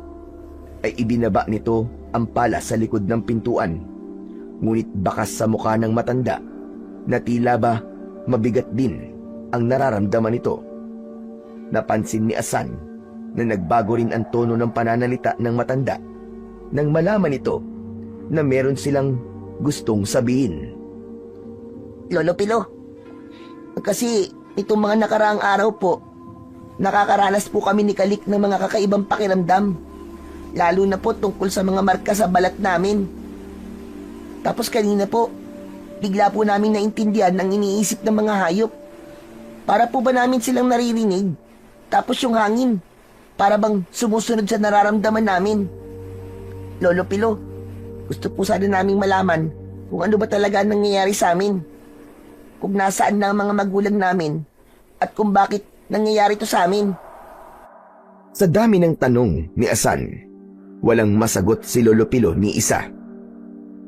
[SPEAKER 1] ay ibinaba nito ang pala sa likod ng pintuan. Ngunit bakas sa mukha ng matanda na tila ba mabigat din ang nararamdaman nito. Napansin ni Asan na nagbago rin ang tono ng pananalita ng matanda nang malaman ito na meron silang gustong sabihin.
[SPEAKER 3] Lolo Pilo, kasi itong mga nakaraang araw po, nakakaranas po kami ni Kalik ng mga kakaibang pakiramdam. Lalo na po tungkol sa mga marka sa balat namin. Tapos kanina po, bigla po namin naintindihan ang iniisip ng mga hayop. Para po ba namin silang naririnig? Tapos yung hangin, para bang sumusunod sa nararamdaman namin. Lolo Pilo, gusto po sana naming malaman kung ano ba talaga ang nangyayari sa amin. Kung nasaan na ang mga magulang namin at kung bakit nangyayari to sa amin.
[SPEAKER 1] Sa dami ng tanong ni Asan, walang masagot si Lolo Pilo ni isa,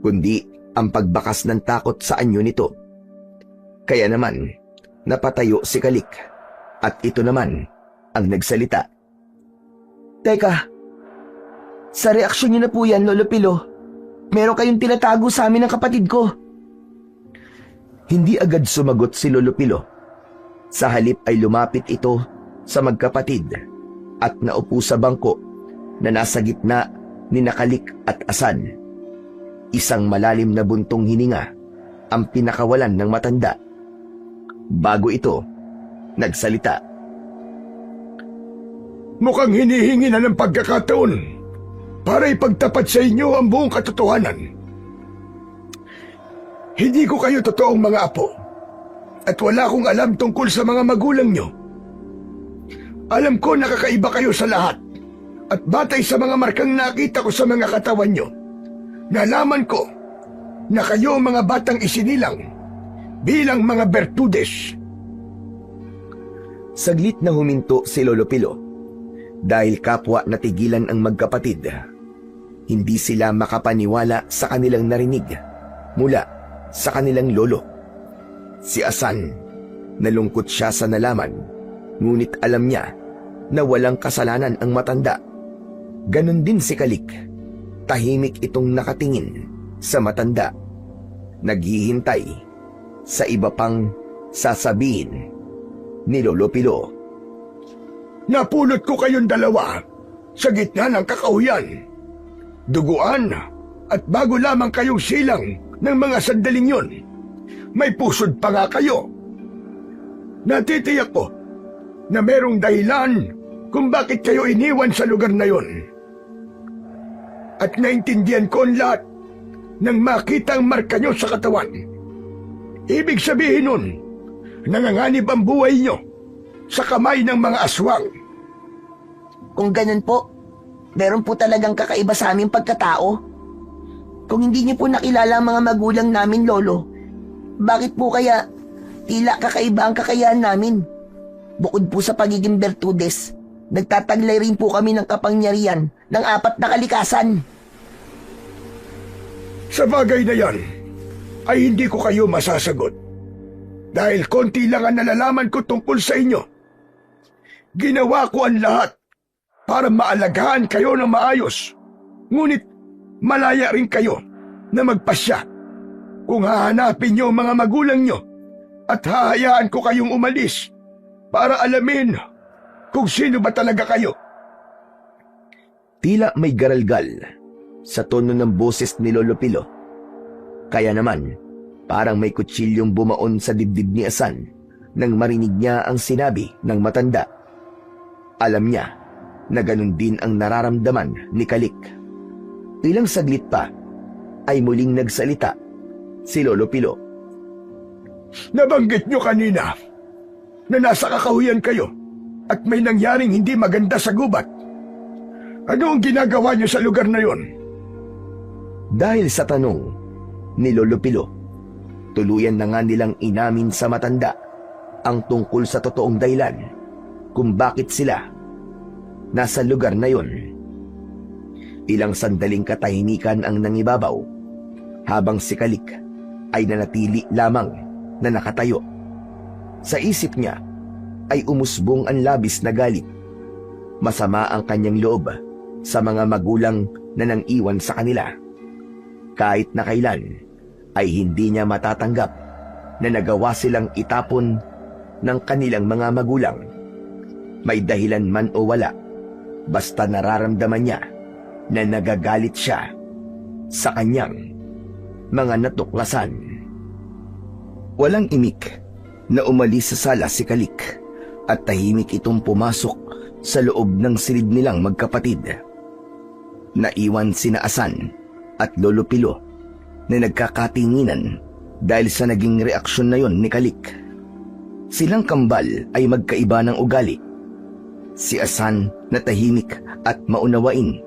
[SPEAKER 1] kundi ang pagbakas ng takot sa anyo nito. Kaya naman, napatayo si Kalik at ito naman ang nagsalita.
[SPEAKER 3] Teka, sa reaksyon niyo na po yan, Lolo Pilo. Meron kayong tinatago sa amin ng kapatid ko.
[SPEAKER 1] Hindi agad sumagot si Lolo Pilo. Sa halip ay lumapit ito sa magkapatid at naupo sa bangko na nasa gitna ni Kalik at Asan. Isang malalim na buntong hininga ang pinakawalan ng matanda. Bago ito, nagsalita.
[SPEAKER 2] Mukhang hinihingi na ng pagkakataon para ipagtapat sa inyo ang buong katotohanan. Hindi ko kayo totoong mga apo at wala akong alam tungkol sa mga magulang nyo. Alam ko na kakaiba kayo sa lahat at batay sa mga markang nakita ko sa mga katawan nyo, nalaman ko na kayo mga batang isinilang bilang mga Bertudes.
[SPEAKER 1] Saglit na huminto si Lolo Pilo dahil kapwa natigilan ang magkapatid. Hindi sila makapaniwala sa kanilang narinig mula sa kanilang lolo. Si Asan, nalungkot siya sa nalaman, ngunit alam niya na walang kasalanan ang matanda. Ganon din si Kalik. Tahimik itong nakatingin sa matanda, naghihintay sa iba pang sasabihin ni Lolo Pilo.
[SPEAKER 2] Napulot ko kayong dalawa sa gitna ng kakauyan, duguan at bago lamang kayong silang ng mga sandaling yon. May pusod pa nga kayo. Natitiyak ko na merong dahilan kung bakit kayo iniwan sa lugar na yon. At naintindihan ko ang lahat nang makita ang marka nyo sa katawan. Ibig sabihin nun, nanganganib ang buhay nyo sa kamay ng mga aswang.
[SPEAKER 3] Kung ganun po, meron po talagang kakaiba sa aming pagkatao. Kung hindi niyo po nakilala ang mga magulang namin, Lolo, bakit po kaya tila kakaiba ang kakayahan namin? Bukod po sa pagiging Bertudes, nagtataglay rin po kami ng kapangyarihan ng 4 na kalikasan.
[SPEAKER 2] Sa bagay na yan, ay hindi ko kayo masasagot. Dahil konti lang ang nalalaman ko tungkol sa inyo. Ginawa ko ang lahat para maalagaan kayo ng maayos. Ngunit malaya rin kayo na magpasya. Kung hahanapin niyo ang mga magulang niyo at hahayaan ko kayong umalis para alamin kung sino ba talaga kayo.
[SPEAKER 1] Tila may garalgal sa tono ng boses ni Lolo Pilo. Kaya naman, parang may kutsilyong bumaon sa dibdib ni Asan nang marinig niya ang sinabi ng matanda. Alam niya na ganun din ang nararamdaman ni Kalik. Ilang saglit pa ay muling nagsalita si Lolo Pilo.
[SPEAKER 2] Nabanggit niyo kanina na nasa kakahuyan kayo at may nangyaring hindi maganda sa gubat. Ano ang ginagawa niyo sa lugar na yon?
[SPEAKER 1] Dahil sa tanong ni Lolo Pilo, tuluyan na nga nilang inamin sa matanda ang tungkol sa totoong dahilan kung bakit sila nasa lugar na yon. Ilang sandaling katahimikan ang nangibabaw habang si Kalik ay nanatili lamang na nakatayo. Sa isip niya ay umusbong ang labis na galit. Masama ang kanyang loob sa mga magulang na nang-iwan sa kanila. Kahit na kailan ay hindi niya matatanggap na nagawa silang itapon ng kanilang mga magulang. May dahilan man o wala, basta nararamdaman niya na nagagalit siya sa kanyang mga natuklasan. Walang imik na umalis sa sala si Kalik at tahimik itong pumasok sa loob ng silid nilang magkapatid. Naiwan sina Asan at Lolo Pilo na nagkakatinginan dahil sa naging reaksyon na yon ni Kalik. Silang kambal ay magkaiba ng ugali. Si Asan na tahimik at maunawain,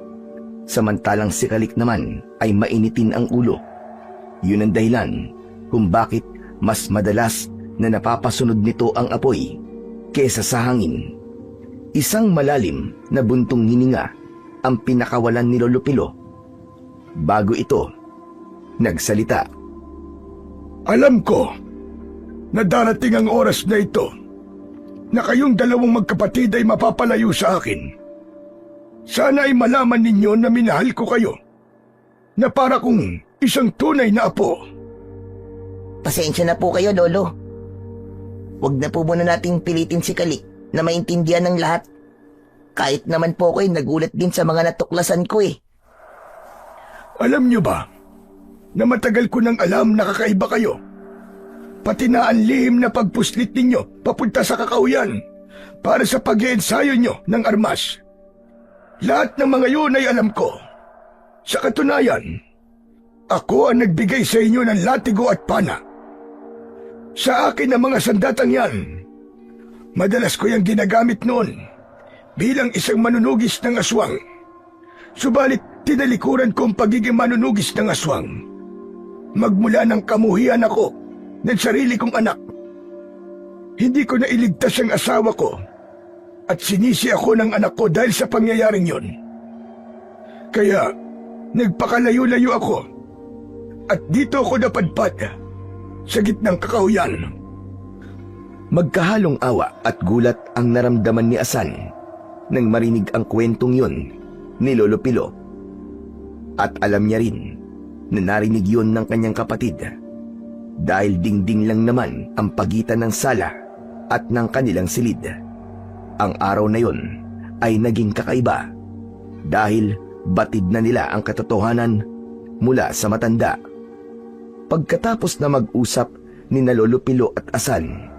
[SPEAKER 1] samantalang si Kalik naman ay mainitin ang ulo. Yun ang dahilan kung bakit mas madalas na napapasunod nito ang apoy kesa sa hangin. Isang malalim na buntong hininga ang pinakawalan ni Lolo Pilo. Bago ito, nagsalita.
[SPEAKER 2] Alam ko na darating ang oras na ito na kayong dalawang magkapatid ay mapapalayo sa akin. Sana ay malaman ninyo na minahal ko kayo, na para kung isang tunay na apo.
[SPEAKER 3] Pasensya na po kayo, Lolo. Huwag na po muna nating pilitin si Kalik na maintindihan ng lahat. Kahit naman po ko nagulat din sa mga natuklasan ko eh.
[SPEAKER 2] Alam nyo ba na matagal ko nang alam na kakaiba kayo? Pati na ang lihim na pagpuslit ninyo papunta sa kakauyan para sa pag-iensayo nyo ng armas. Lahat ng mga yun ay alam ko. Sa katunayan, ako ang nagbigay sa inyo ng latigo at pana. Sa akin ang mga sandatang yan, madalas ko yung ginagamit noon bilang isang manunugis ng aswang. Subalit tinalikuran ko ang pagiging manunugis ng aswang. Magmula ng kamuhian ako ng sarili kong anak. Hindi ko na iligtas ang asawa ko at sinisi ako ng anak ko dahil sa pangyayaring yon. Kaya nagpakalayo-layo ako at dito ako napadpad sa gitnang kakauyan.
[SPEAKER 1] Magkahalong awa at gulat ang naramdaman ni Asan nang marinig ang kwentong yun ni Lolo Pilo. At alam niya rin na narinig yun ng kanyang kapatid dahil dingding lang naman ang pagitan ng sala at ng kanilang silid. Ang araw na yun ay naging kakaiba dahil batid na nila ang katotohanan mula sa matanda. Pagkatapos na mag-usap ni na Lolo Pilo at Asan,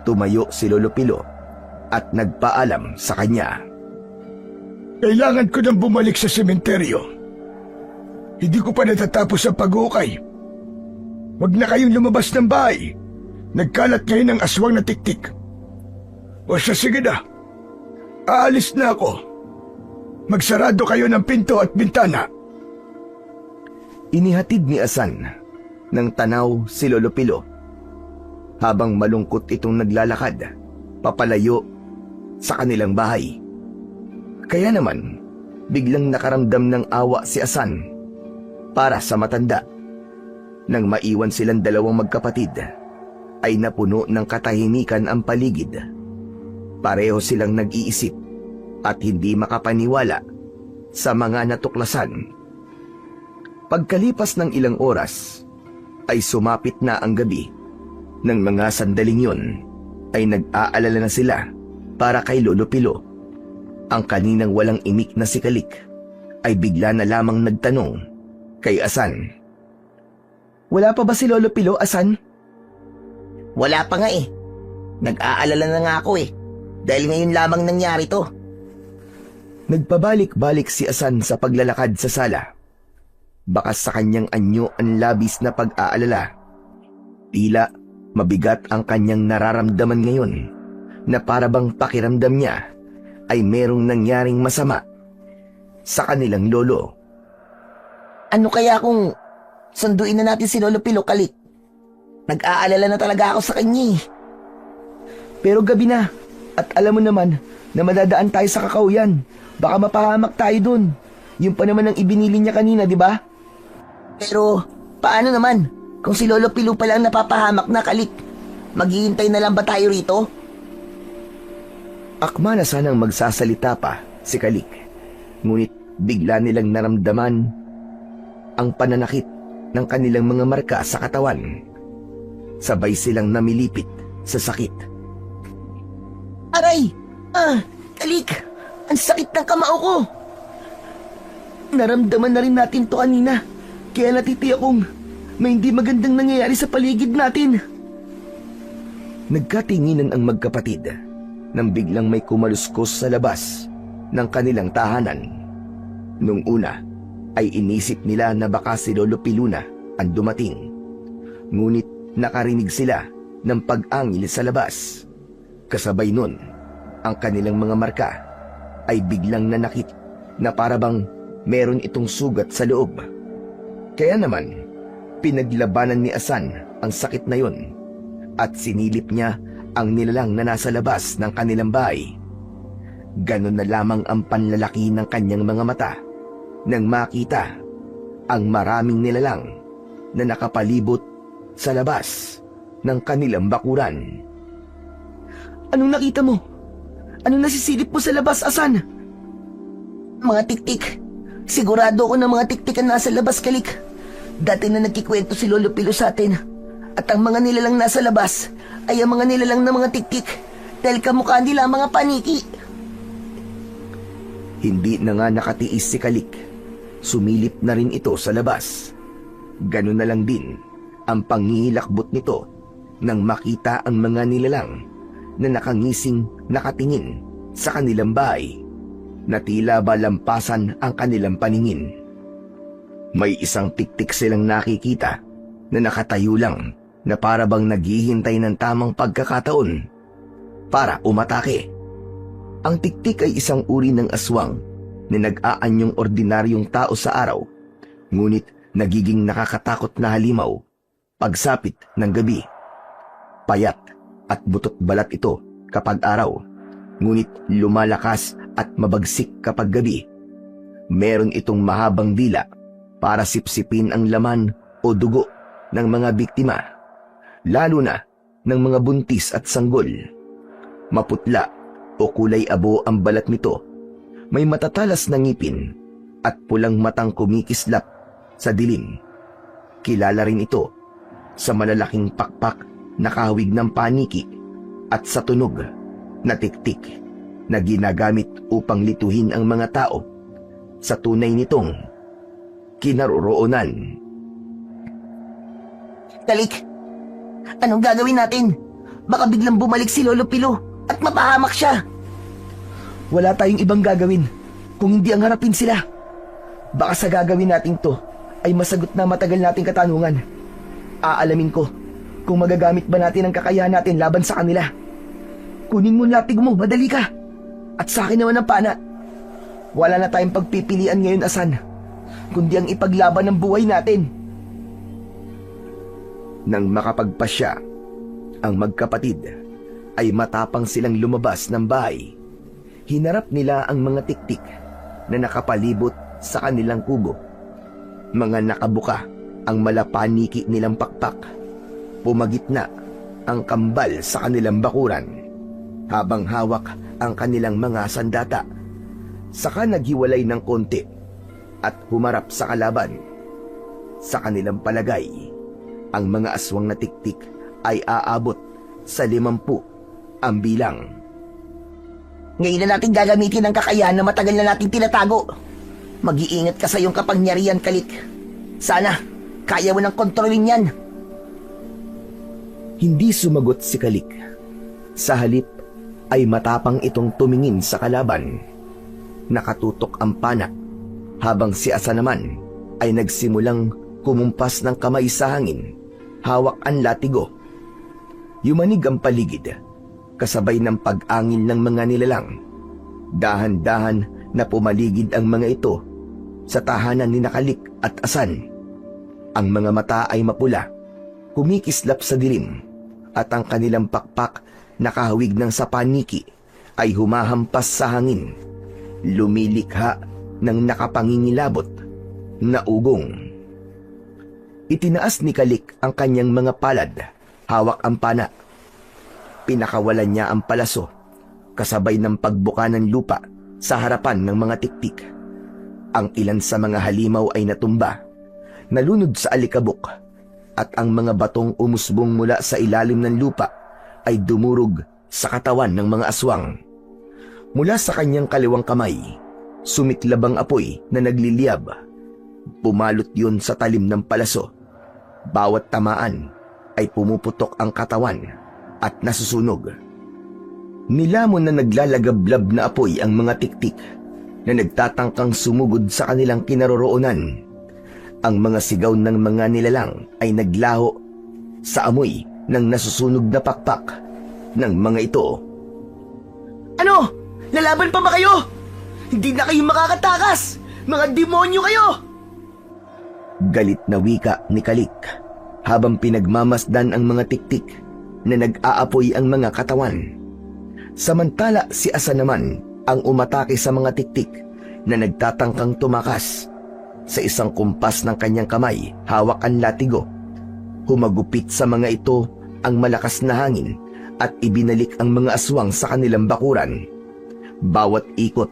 [SPEAKER 1] tumayo si Lolo Pilo at nagpaalam sa kanya.
[SPEAKER 2] Kailangan ko nang bumalik sa sementeryo. Hindi ko pa natatapos ang pag-uukay. Huwag na kayong lumabas ng bahay. Nagkalat ngayon ang aswang na tiktik. O siya, sige na. Aalis na ako. Magsarado kayo ng pinto at bintana.
[SPEAKER 1] Inihatid ni Asan ng tanaw si Lolo Pilo habang malungkot itong naglalakad papalayo sa kanilang bahay. Kaya naman, biglang nakaramdam ng awa si Asan para sa matanda. Nang maiwan silang dalawang magkapatid, ay napuno ng katahimikan ang paligid. Pareho silang nag-iisip at hindi makapaniwala sa mga natuklasan. Pagkalipas ng ilang oras, ay sumapit na ang gabi. Nang mga sandaling yun, ay nag-aalala na sila para kay Lolo Pilo. Ang kaninang walang imik na si Kalik ay bigla na lamang nagtanong kay Asan.
[SPEAKER 4] Wala pa ba si Lolo Pilo, Asan?
[SPEAKER 3] Wala pa nga eh. Nag-aalala na nga ako eh. Dahil ngayon lamang nangyari to.
[SPEAKER 1] Nagpabalik-balik si Asan sa paglalakad sa sala. Bakas sa kanyang anyo ang labis na pag-aalala. Tila mabigat ang kanyang nararamdaman ngayon na parabang pakiramdam niya ay merong nangyaring masama sa kanilang lolo.
[SPEAKER 3] Ano kaya kung sunduin na natin si Lolo Pilo, Kalik? Nag-aalala na talaga ako sa kanya eh.
[SPEAKER 4] Pero gabi na, at alam mo naman na madadaan tayo sa kakauyan. Baka mapahamak tayo dun. Yung pa naman ang ibinili niya kanina, di ba?
[SPEAKER 3] Pero paano naman kung si Lolo Pilo pa lang napapahamak na, Kalik? Maghihintay na lang ba tayo rito?
[SPEAKER 1] Akma na sanang magsasalita pa si Kalik. Ngunit bigla nilang naramdaman ang pananakit ng kanilang mga marka sa katawan. Sabay silang namilipit sa sakit.
[SPEAKER 3] Aray! Kalik! Ang sakit ng kamao ko!
[SPEAKER 4] Naramdaman na rin natin to kanina. Kaya natitiyak kong may hindi magandang nangyayari sa paligid natin.
[SPEAKER 1] Nagkatinginan ang magkapatid nang biglang may kumaluskos sa labas ng kanilang tahanan. Nung una ay inisip nila na baka si Lolo Piluna ang dumating. Ngunit nakarinig sila ng pag-angil sa labas. Kasabay nun, ang kanilang mga marka ay biglang nanakit na parabang meron itong sugat sa loob. Kaya naman, pinaglabanan ni Asan ang sakit na yun at sinilip niya ang nilalang na nasa labas ng kanilang bahay. Ganon na lamang ang panlalaki ng kanyang mga mata nang makita ang maraming nilalang na nakapalibot sa labas ng kanilang bakuran.
[SPEAKER 4] Anong nakita mo? Anong nasisilip mo sa labas, Asan?
[SPEAKER 3] Mga tiktik. Sigurado ko na mga tiktik ang nasa labas, Kalik. Dati na nagkikwento si Lolo Pilo sa atin. At ang mga nilalang nasa labas ay ang mga nilalang na mga tiktik dahil kamukha nila ang mga paniki.
[SPEAKER 1] Hindi na nga nakatiis si Kalik. Sumilip na rin ito sa labas. Ganun na lang din ang pangihilakbot nito nang makita ang mga nilalang na nakangising nakatingin sa kanilang bahay na tila ba lampasan ang kanilang paningin. May isang tiktik silang nakikita na nakatayo lang na para bang naghihintay ng tamang pagkakataon para umatake. Ang tiktik ay isang uri ng aswang na nag-aanyong ordinaryong tao sa araw, ngunit nagiging nakakatakot na halimaw pagsapit ng gabi. Payat at butot balat ito kapag araw, ngunit lumalakas at mabagsik kapag gabi. Meron itong mahabang dila para sipsipin ang laman o dugo ng mga biktima, lalo na ng mga buntis at sanggol. Maputla o kulay abo ang balat nito. May matatalas na ngipin at pulang matang kumikislap sa dilim. Kilala rin ito sa malalaking pakpak na kahawig ng paniki at sa tunog na tiktik na ginagamit upang lituhin ang mga tao sa tunay nitong kinaroroonan.
[SPEAKER 3] Kalik, anong gagawin natin? Baka biglang bumalik si Lolo Pilo at mapahamak siya.
[SPEAKER 4] Wala tayong ibang gagawin kung hindi ang harapin sila. Baka sa gagawin natin to ay masagot na matagal nating katanungan. Aalamin ko kung magagamit ba natin ang kakayahan natin laban sa kanila. Kunin mo latig mo, madali ka. At sa akin naman ang pana. Wala na tayong pagpipilian ngayon, Asan, kundi ang ipaglaban ng buhay natin.
[SPEAKER 1] Nang makapagpasya, ang magkapatid ay matapang silang lumabas ng bahay. Hinarap nila ang mga tiktik na nakapalibot sa kanilang kubo. Mga nakabuka ang malapaniki nilang pakpak. Pumagitna ang kambal sa kanilang bakuran, habang hawak ang kanilang mga sandata. Saka naghiwalay ng konti at humarap sa kalaban. Sa kanilang palagay, ang mga aswang na tiktik ay aabot sa 50 ang bilang.
[SPEAKER 3] Ngayon na natin gagamitin ang kakayahan na matagal na natin tinatago. Mag-iingat ka sa iyong kapangyarihan, Kalik. Sana, kaya mo nang kontrolin yan.
[SPEAKER 1] Hindi sumagot si Kalik. Sa halip ay matapang itong tumingin sa kalaban. Nakatutok ang pana, habang si Asa naman ay nagsimulang kumumpas ng kamay sa hangin, hawak ang latigo. Yumanig ang paligid, kasabay ng pag-angin ng mga nilalang. Dahan-dahan na pumaligid ang mga ito sa tahanan ni Kalik at Asan. Ang mga mata ay mapula, kumikislap sa dilim, at ang kanilang pakpak na kahawig ng sapaniki ay humahampas sa hangin, lumilikha ng nakapangingilabot na ugong. Itinaas ni Kalik ang kanyang mga palad, hawak ang pana. Pinakawalan niya ang palaso, kasabay ng pagbuka ng lupa sa harapan ng mga tiktik. Ang ilan sa mga halimaw ay natumba, nalunod sa alikabok, at ang mga batong umusbong mula sa ilalim ng lupa ay dumurog sa katawan ng mga aswang. Mula sa kanyang kaliwang kamay, sumiklab ang apoy na nagliliyab. Pumalot yun sa talim ng palaso. Bawat tamaan ay pumuputok ang katawan at nasusunog. Nilamon na naglalagablab na apoy ang mga tiktik na nagtatangkang sumugod sa kanilang kinaroroonan. Ang mga sigaw ng mga nilalang ay naglaho sa amoy ng nasusunog na pakpak ng mga ito.
[SPEAKER 4] Ano? Lalaban pa ba kayo? Hindi na kayo makakatakas! Mga demonyo kayo!
[SPEAKER 1] Galit na wika ni Kalik habang pinagmamasdan ang mga tiktik na nag-aapoy ang mga katawan. Samantala si Asa naman ang umatake sa mga tiktik na nagtatangkang tumakas. Sa isang kumpas ng kanyang kamay, hawak ang latigo. Humagupit sa mga ito ang malakas na hangin at ibinalik ang mga aswang sa kanilang bakuran. Bawat ikot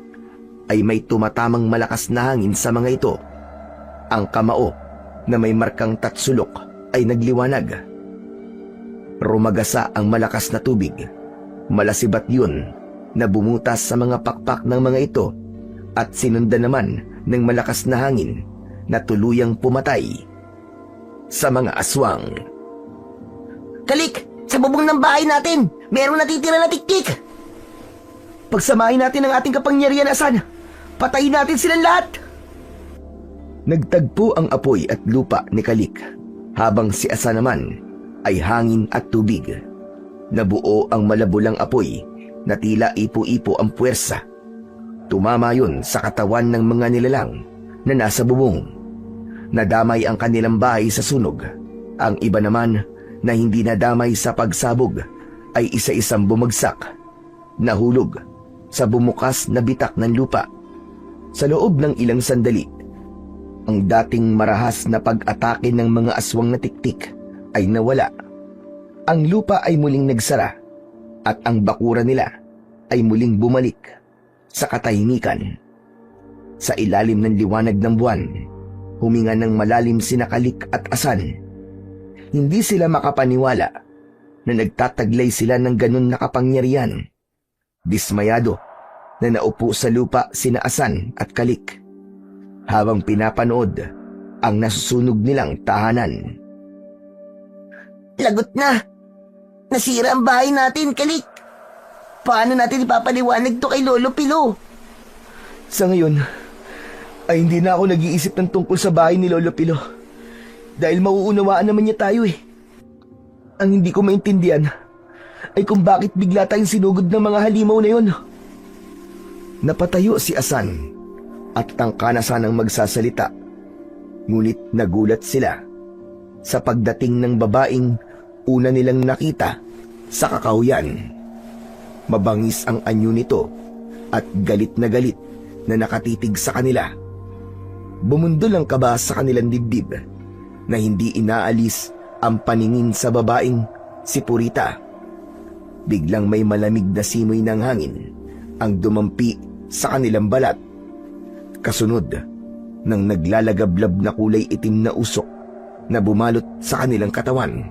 [SPEAKER 1] ay may tumatamang malakas na hangin sa mga ito. Ang kamao na may markang tatsulok ay nagliwanag. Rumagasa ang malakas na tubig. Malasibat yun na bumutas sa mga pakpak ng mga ito at sinundan naman ng malakas na hangin na tuluyang pumatay sa mga aswang.
[SPEAKER 3] Kalik! Sa bubong ng bahay natin, merong natitira na tiktik! Pagsamahin natin ang ating kapangyarihan, Asan. Patayin natin silang lahat!
[SPEAKER 1] Nagtagpo ang apoy at lupa ni Kalik, habang si Asa naman ay hangin at tubig. Nabuo ang malabulang apoy na tila ipo-ipo ang puwersa. Tumama yun sa katawan ng mga nilalang na nasa bubong. Nadamay ang kanilang bahay sa sunog. Ang iba naman na hindi nadamay sa pagsabog ay isa-isang bumagsak, nahulog sa bumukas na bitak ng lupa. Sa loob ng ilang sandali, ang dating marahas na pag-atake ng mga aswang na tiktik ay nawala. Ang lupa ay muling nagsara at ang bakura nila ay muling bumalik sa katahimikan. Sa ilalim ng liwanag ng buwan, huminga ng malalim sina Kalik at Asan. Hindi sila makapaniwala na nagtataglay sila ng ganun na kapangyarihan. Dismayado na naupo sa lupa sina Asan at Kalik habang pinapanood ang nasusunog nilang tahanan.
[SPEAKER 3] Lagot na! Nasira ang bahay natin, Kalik! Paano natin ipapaliwanag to kay Lolo Pilo?
[SPEAKER 1] Sa ngayon, ay hindi na ako nag-iisip ng tungkol sa bahay ni Lolo Pilo. Dahil mauunawaan naman niya tayo eh. Ang hindi ko maintindihan ay kung bakit bigla tayong sinugod ng mga halimaw na yun. Napatayo si Asan at tangka na sanang magsasalita. Ngunit nagulat sila sa pagdating ng babaeng una nilang nakita sa kakahuyan. Mabangis ang anyo nito at galit na nakatitig sa kanila. Bumundol ang kaba sa kanilang dibdib na hindi inaalis ang paningin sa babaeng si Purita. Biglang may malamig na simoy ng hangin ang dumampi sa kanilang balat. Kasunod ng naglalagablab na kulay itim na usok na bumalot sa kanilang katawan.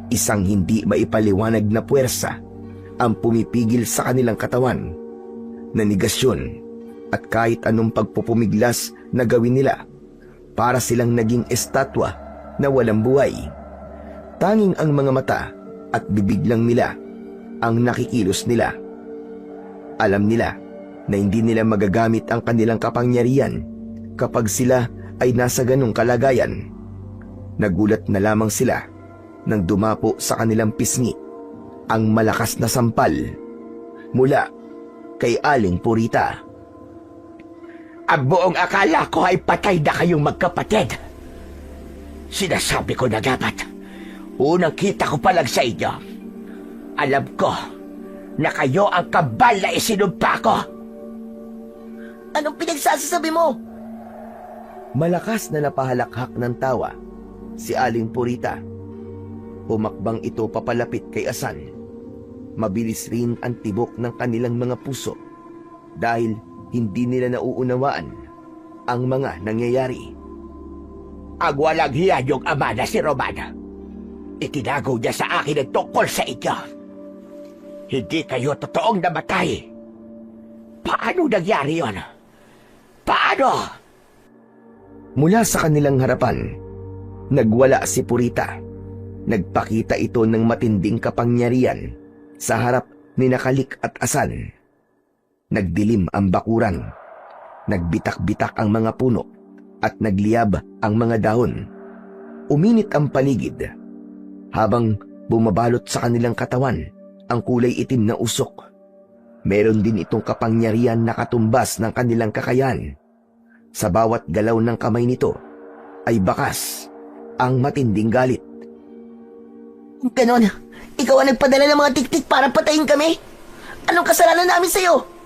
[SPEAKER 1] Isang hindi maipaliwanag na puwersa ang pumipigil sa kanilang katawan. Nanigasyon at kahit anong pagpupumiglas na gawin nila, para silang naging estatwa na walang buhay. Tanging ang mga mata at bibig lang nila ang nakikilos nila. Alam nila na hindi nila magagamit ang kanilang kapangyarihan kapag sila ay nasa ganong kalagayan. Nagulat na lamang sila nang dumapo sa kanilang pisngi ang malakas na sampal mula kay Aling Purita.
[SPEAKER 3] Ang buong akala ko ay patay na kayong magkapatid. Sinasabi ko na dapat, unang kita ko pa lang sa inyo. Alam ko na kayo ang kabal na isinumpa ko. Anong pinagsasabi mo?
[SPEAKER 1] Malakas na napahalakhak ng tawa si Aling Purita. Humakbang ito papalapit kay Asan. Mabilis rin ang tibok ng kanilang mga puso dahil hindi nila nauunawaan ang mga nangyayari.
[SPEAKER 3] Ang walang hiya yung ama na si Romana. Itinago niya sa akin ang tungkol sa inyo. Hindi kayo totoong namatay. Paano nangyari yun? Paano?
[SPEAKER 1] Mula sa kanilang harapan, nagwala si Purita. Nagpakita ito ng matinding kapangyarihan sa harap ni Kalik at Asan. Nagdilim ang bakuran, nagbitak-bitak ang mga puno at nagliyab ang mga dahon. Uminit ang paligid habang bumabalot sa kanilang katawan ang kulay itim na usok. Meron din itong kapangyarihan na katumbas ng kanilang kakayahan. Sa bawat galaw ng kamay nito ay bakas ang matinding galit.
[SPEAKER 3] Ganon, ikaw ang nagpadala ng mga tiktik para patayin kami? Anong kasalanan namin sa'yo?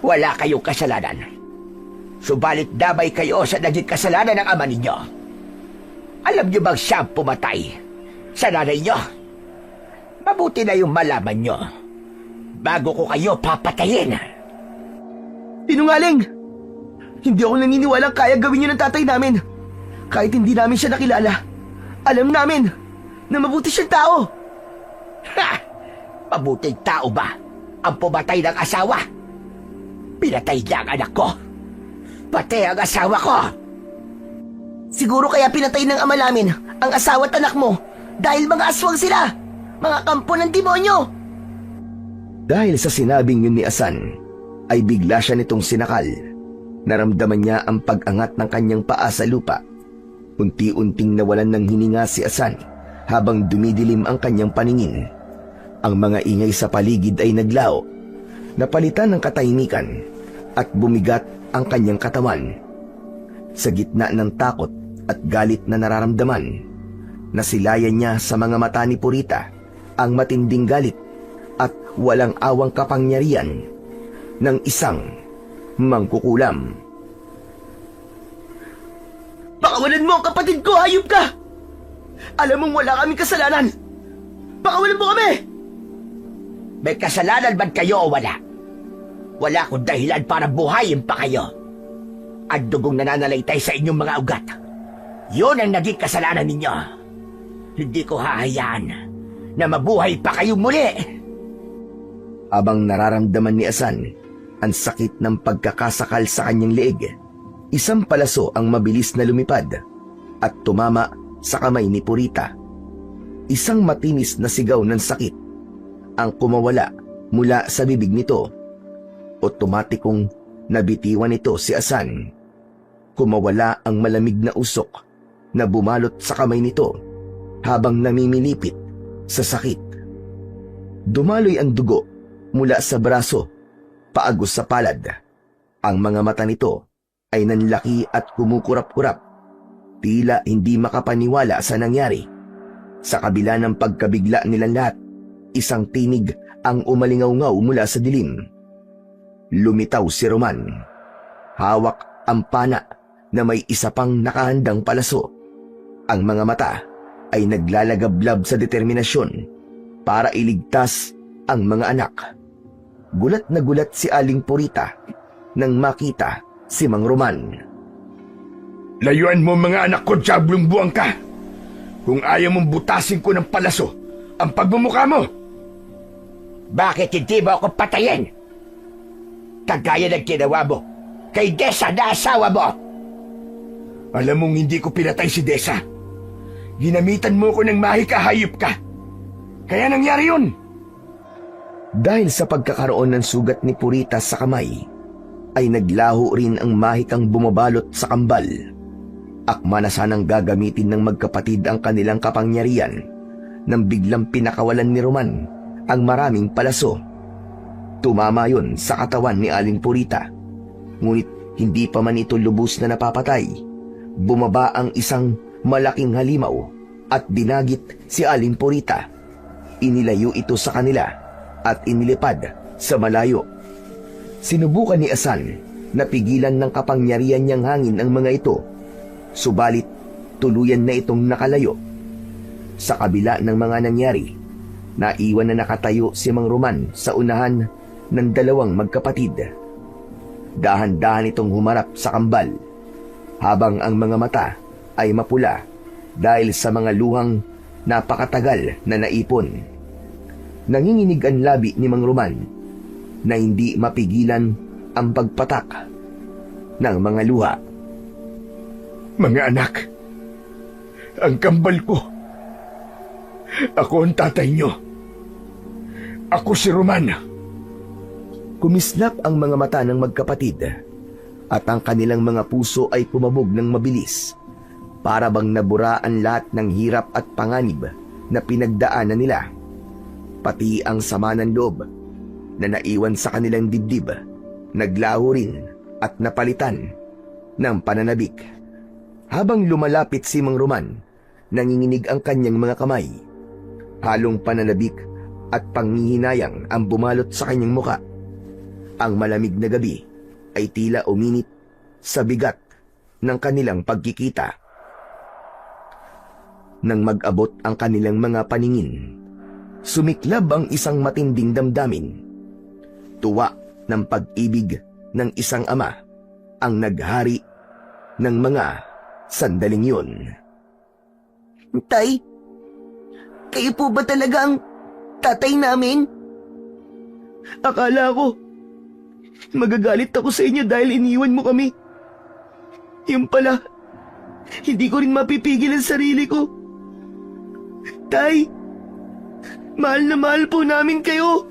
[SPEAKER 3] Wala kayong kasalanan. Subalit damay kayo sa naging kasalanan ng ama ninyo. Alam niyo bang siya ang pumatay sa nanay niyo? Mabuti na yung malaman niyo bago ko kayo papatayin.
[SPEAKER 4] Sinungaling! Hindi ako naniniwalang kaya gawin yun ng tatay namin. Kahit hindi namin siya nakilala, alam namin na mabuti siyang tao.
[SPEAKER 3] Ha! Mabuting tao ba ang pumatay ng asawa? Pinatay niya ang anak ko. Pati ang asawa ko.
[SPEAKER 4] Siguro kaya pinatay ng ama namin ang asawa at anak mo dahil mga aswang sila, mga kampo ng demonyo.
[SPEAKER 1] Dahil sa sinabing yun ni Asan, ay bigla siya nitong sinakal. Naramdaman niya ang pag-angat ng kanyang paa sa lupa. Unti-unting nawalan ng hininga si Asan habang dumidilim ang kanyang paningin. Ang mga ingay sa paligid ay naglaho. Napalitan ng katahimikan at bumigat ang kanyang katawan. Sa gitna ng takot at galit na nararamdaman, nasilayan niya sa mga mata ni Purita ang matinding galit at walang awang kapangyarihan ng isang mangkukulam.
[SPEAKER 4] Pakawalan mo ang kapatid ko, hayop ka! Alam mong wala kaming kasalanan. Pakawalan mo kami!
[SPEAKER 3] May kasalanan man kayo o wala? Wala akong dahilan para buhayin pa kayo. Ang dugong nananalaytay sa inyong mga ugat, yun ang naging kasalanan ninyo. Hindi ko hahayaan na mabuhay pa kayong muli.
[SPEAKER 1] Habang nararamdaman ni Asan ang sakit ng pagkakasakal sa kanyang leeg, isang palaso ang mabilis na lumipad at tumama sa kamay ni Purita. Isang matinis na sigaw ng sakit ang kumawala mula sa bibig nito. Otomatikong nabitiwan nito si Asan. Kumawala ang malamig na usok na bumalot sa kamay nito habang namimilipit sa sakit. Dumaloy ang dugo mula sa braso paagos sa palad. Ang mga mata nito ay nanlaki at kumukurap-kurap. Tila hindi makapaniwala sa nangyari. Sa kabila ng pagkabigla nilang lahat, isang tinig ang umalingaw-ngaw mula sa dilim. Lumitaw si Roman. Hawak ang pana na may isa pang nakahandang palaso. Ang mga mata ay naglalagablab sa determinasyon para iligtas ang mga anak. Gulat na gulat si Aling Purita nang makita si Mang Roman.
[SPEAKER 2] Layuan mo mga anak ko, diablong buwang ka! Kung ayaw mong butasin ko ng palaso ang pagmumukha mo!
[SPEAKER 3] Bakit hindi mo ako patayin? Kagaya ng ginawa mo kay Desa na asawa mo.
[SPEAKER 2] Alam mong hindi ko pinatay si Desa. Ginamitan mo ko ng mahikahayop ka. Kaya nangyari yun.
[SPEAKER 1] Dahil sa pagkakaroon ng sugat ni Purita sa kamay, ay naglaho rin ang mahikang bumabalot sa kambal. Akma na sanang gagamitin ng magkapatid ang kanilang kapangyarihan nang biglang pinakawalan ni Roman ang maraming palaso. Tumama yun sa katawan ni Aling Purita. Ngunit hindi pa man ito lubos na napapatay. Bumaba ang isang malaking halimaw at dinagit si Aling Purita. Inilayo ito sa kanila at inilipad sa malayo. Sinubukan ni Asan na pigilan ng kapangyarihan niyang hangin ang mga ito. Subalit, tuluyan na itong nakalayo. Sa kabila ng mga nangyari, naiwan na nakatayo si Mang Roman sa unahan ng dalawang magkapatid. Dahan-dahan itong humarap sa kambal, habang ang mga mata ay mapula dahil sa mga luhang napakatagal na naipon. Nanginginig ang labi ni Mang Roman na hindi mapigilan ang pagpatak ng mga luha.
[SPEAKER 2] Mga anak, ang kambal ko. Ako ang tatay nyo. Ako si Roman.
[SPEAKER 1] Kumislap ang mga mata ng magkapatid at ang kanilang mga puso ay kumabog ng mabilis, para bang naburaan lahat ng hirap at panganib na pinagdaanan nila. Pati ang sama ng loob na naiwan sa kanilang dibdib, naglaho rin at napalitan ng pananabik. Habang lumalapit si Mang Roman, nanginginig ang kanyang mga kamay. Halong pananabik at panghihinayang ang bumalot sa kanyang muka. Ang malamig na gabi ay tila uminit sa bigat ng kanilang pagkikita. Nang mag-abot ang kanilang mga paningin, sumiklab ang isang matinding damdamin. Tuwa ng pag-ibig ng isang ama ang naghari ng mga sandaling yun.
[SPEAKER 3] Tay, kayo po ba talaga ang tatay namin?
[SPEAKER 4] Akala ko, magagalit ako sa inyo dahil iniwan mo kami. Yung pala, hindi ko rin mapipigil ang sarili ko. Tay, mahal na mahal po namin kayo.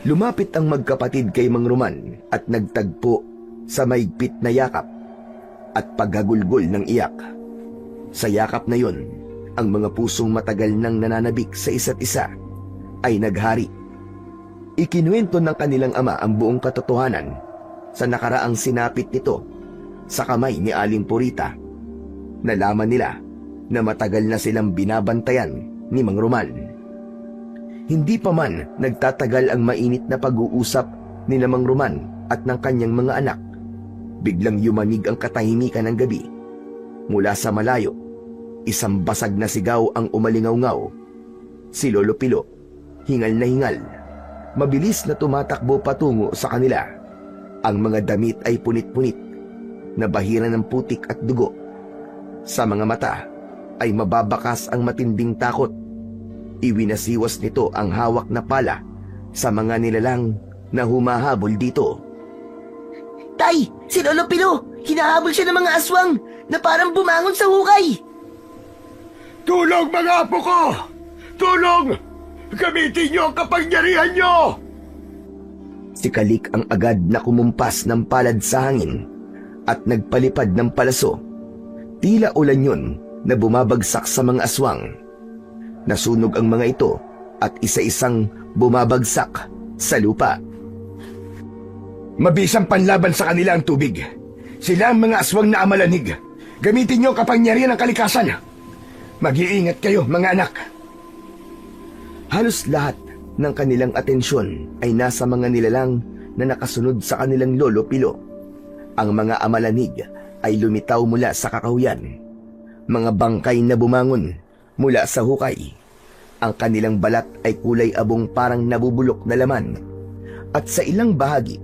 [SPEAKER 1] Lumapit ang magkapatid kay Mang Roman at nagtagpo sa maigpit na yakap at paghagulgol ng iyak. Sa yakap na yon, ang mga pusong matagal nang nananabik sa isa't isa ay naghari. Ikinuwento ng kanilang ama ang buong katotohanan sa nakaraang sinapit nito sa kamay ni Aling Purita. Nalaman nila na matagal na silang binabantayan ni Mang Roman. Hindi pa man nagtatagal ang mainit na pag-uusap ni Mang Roman at ng kanyang mga anak, biglang yumanig ang katahimikan ng gabi. Mula sa malayo, isang basag na sigaw ang umalingaw-ngaw. Si Lolo Pilo, hingal na hingal, mabilis na tumatakbo patungo sa kanila. Ang mga damit ay punit-punit, nabahiran ng putik at dugo. Sa mga mata ay mababakas ang matinding takot. Iwinasiwas nito ang hawak na pala sa mga nilalang na humahabol dito.
[SPEAKER 3] Tay, si Lolo Pilo, hinahabol siya ng mga aswang na parang bumangon sa hukay.
[SPEAKER 2] Tulong mga apo ko! Tulong! Gamitin niyo ang kapangyarihan niyo!
[SPEAKER 1] Si Kalik ang agad na kumumpas ng palad sa hangin at nagpalipad ng palaso. Tila ulan yun na bumabagsak sa mga aswang. Nasunog ang mga ito at isa-isang bumabagsak sa lupa.
[SPEAKER 2] Mabisang panlaban sa kanila ang tubig. Sila ang mga aswang na amalanig. Gamitin niyo ang kapangyarihan ng kalikasan. Mag-iingat kayo, mga anak.
[SPEAKER 1] Halos lahat ng kanilang atensyon ay nasa mga nilalang na nakasunod sa kanilang Lolo Pilo. Ang mga amalanig ay lumitaw mula sa kakahuyan. Mga bangkay na bumangon mula sa hukay. Ang kanilang balat ay kulay abong parang nabubulok na laman. At sa ilang bahagi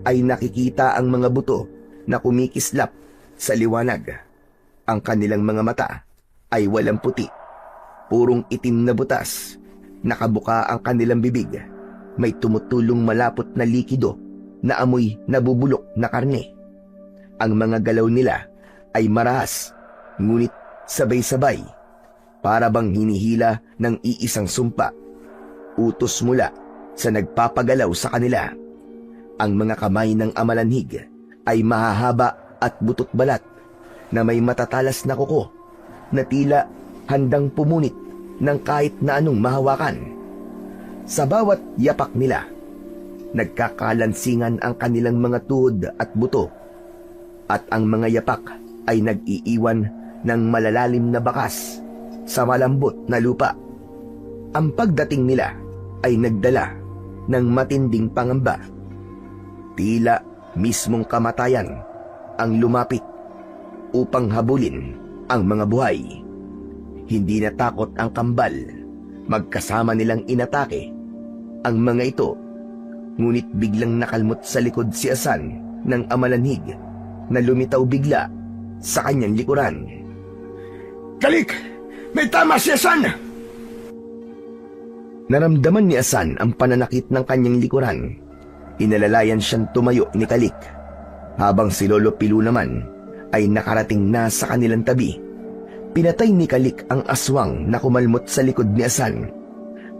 [SPEAKER 1] ay nakikita ang mga buto na kumikislap sa liwanag. Ang kanilang mga mata ay walang puti, purong itim na butas. Nakabuka ang kanilang bibig. May tumutulong malapot na likido na amoy nabubulok na karne. Ang mga galaw nila ay marahas, ngunit sabay-sabay, para bang hinihila ng iisang sumpa. Utos mula sa nagpapagalaw sa kanila. Ang mga kamay ng amalanhig ay mahahaba at butot balat na may matatalas na kuko na tila handang pumunit ng kahit na anong mahawakan. Sa bawat yapak nila, nagkakalansingan ang kanilang mga tuhod at buto, at ang mga yapak ay nag-iiwan ng malalalim na bakas sa malambot na lupa. Ang pagdating nila ay nagdala ng matinding pangamba. Tila mismong kamatayan ang lumapit upang habulin ang mga buhay. Hindi natakot ang kambal. Magkasama nilang inatake ang mga ito. Ngunit biglang nakalmot sa likod si Asan ng amalanhig na lumitaw bigla sa kanyang likuran.
[SPEAKER 2] Kalik! May tama si Asan!
[SPEAKER 1] Naramdaman ni Asan ang pananakit ng kanyang likuran. Inalalayan siyang tumayo ni Kalik, habang si Lolo Pilu naman ay nakarating na sa kanilang tabi. Pinatay ni Kalik ang aswang na kumalmot sa likod ni Asan,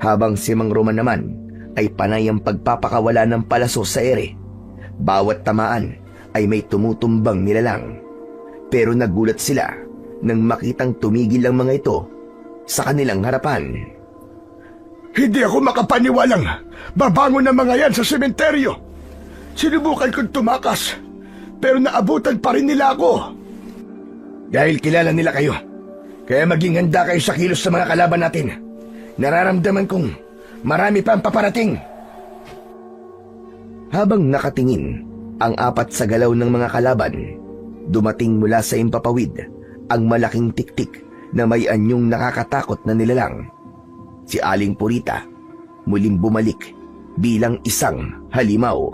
[SPEAKER 1] habang si Mang Roman naman ay panay ang pagpapakawala ng palaso sa ere. Bawat tamaan ay may tumutumbang nilalang. Pero nagulat sila nang makitang tumigil ang mga ito sa kanilang harapan.
[SPEAKER 2] Hindi ako makapaniwalang babangon ng mga yan sa sementeryo. Sinubukan kong tumakas, pero naabutan pa rin nila ako. Dahil kilala nila kayo, kaya maging handa kayo sa kilos sa mga kalaban natin. Nararamdaman kong marami pa ang paparating.
[SPEAKER 1] Habang nakatingin ang apat sa galaw ng mga kalaban, dumating mula sa impapawid ang malaking tiktik na may anyong nakakatakot na nilalang. Si Aling Purita muling bumalik bilang isang halimaw.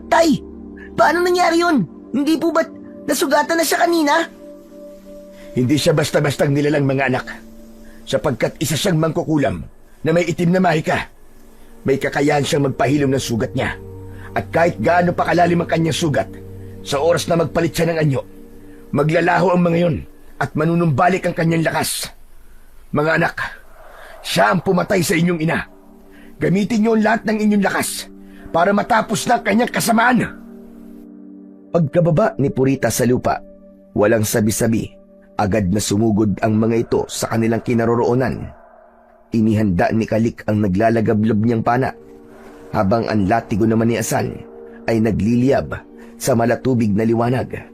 [SPEAKER 4] Tay, paano nangyari yun? Hindi po ba't nasugatan na siya kanina?
[SPEAKER 2] Hindi siya basta-bastang nilalang, mga anak. Sapagkat isa siyang mangkukulam na may itim na mahika. May kakayahan siyang magpahilom ng sugat niya. At kahit gaano pa kalalim ang kanyang sugat, sa oras na magpalit siya ng anyo, maglalaho ang mga yun at manunumbalik ang kanyang lakas. Mga anak, siya ang pumatay sa inyong ina. Gamitin niyo ang lahat ng inyong lakas para matapos na ang kanyang kasamaan.
[SPEAKER 1] Pagkababa ni Purita sa lupa, walang sabi-sabi, agad na sumugod ang mga ito sa kanilang kinaroroonan. Inihanda ni Kalik ang naglalagablob niyang pana, habang ang latigo naman ni Asan ay nagliliyab sa malatubig na liwanag.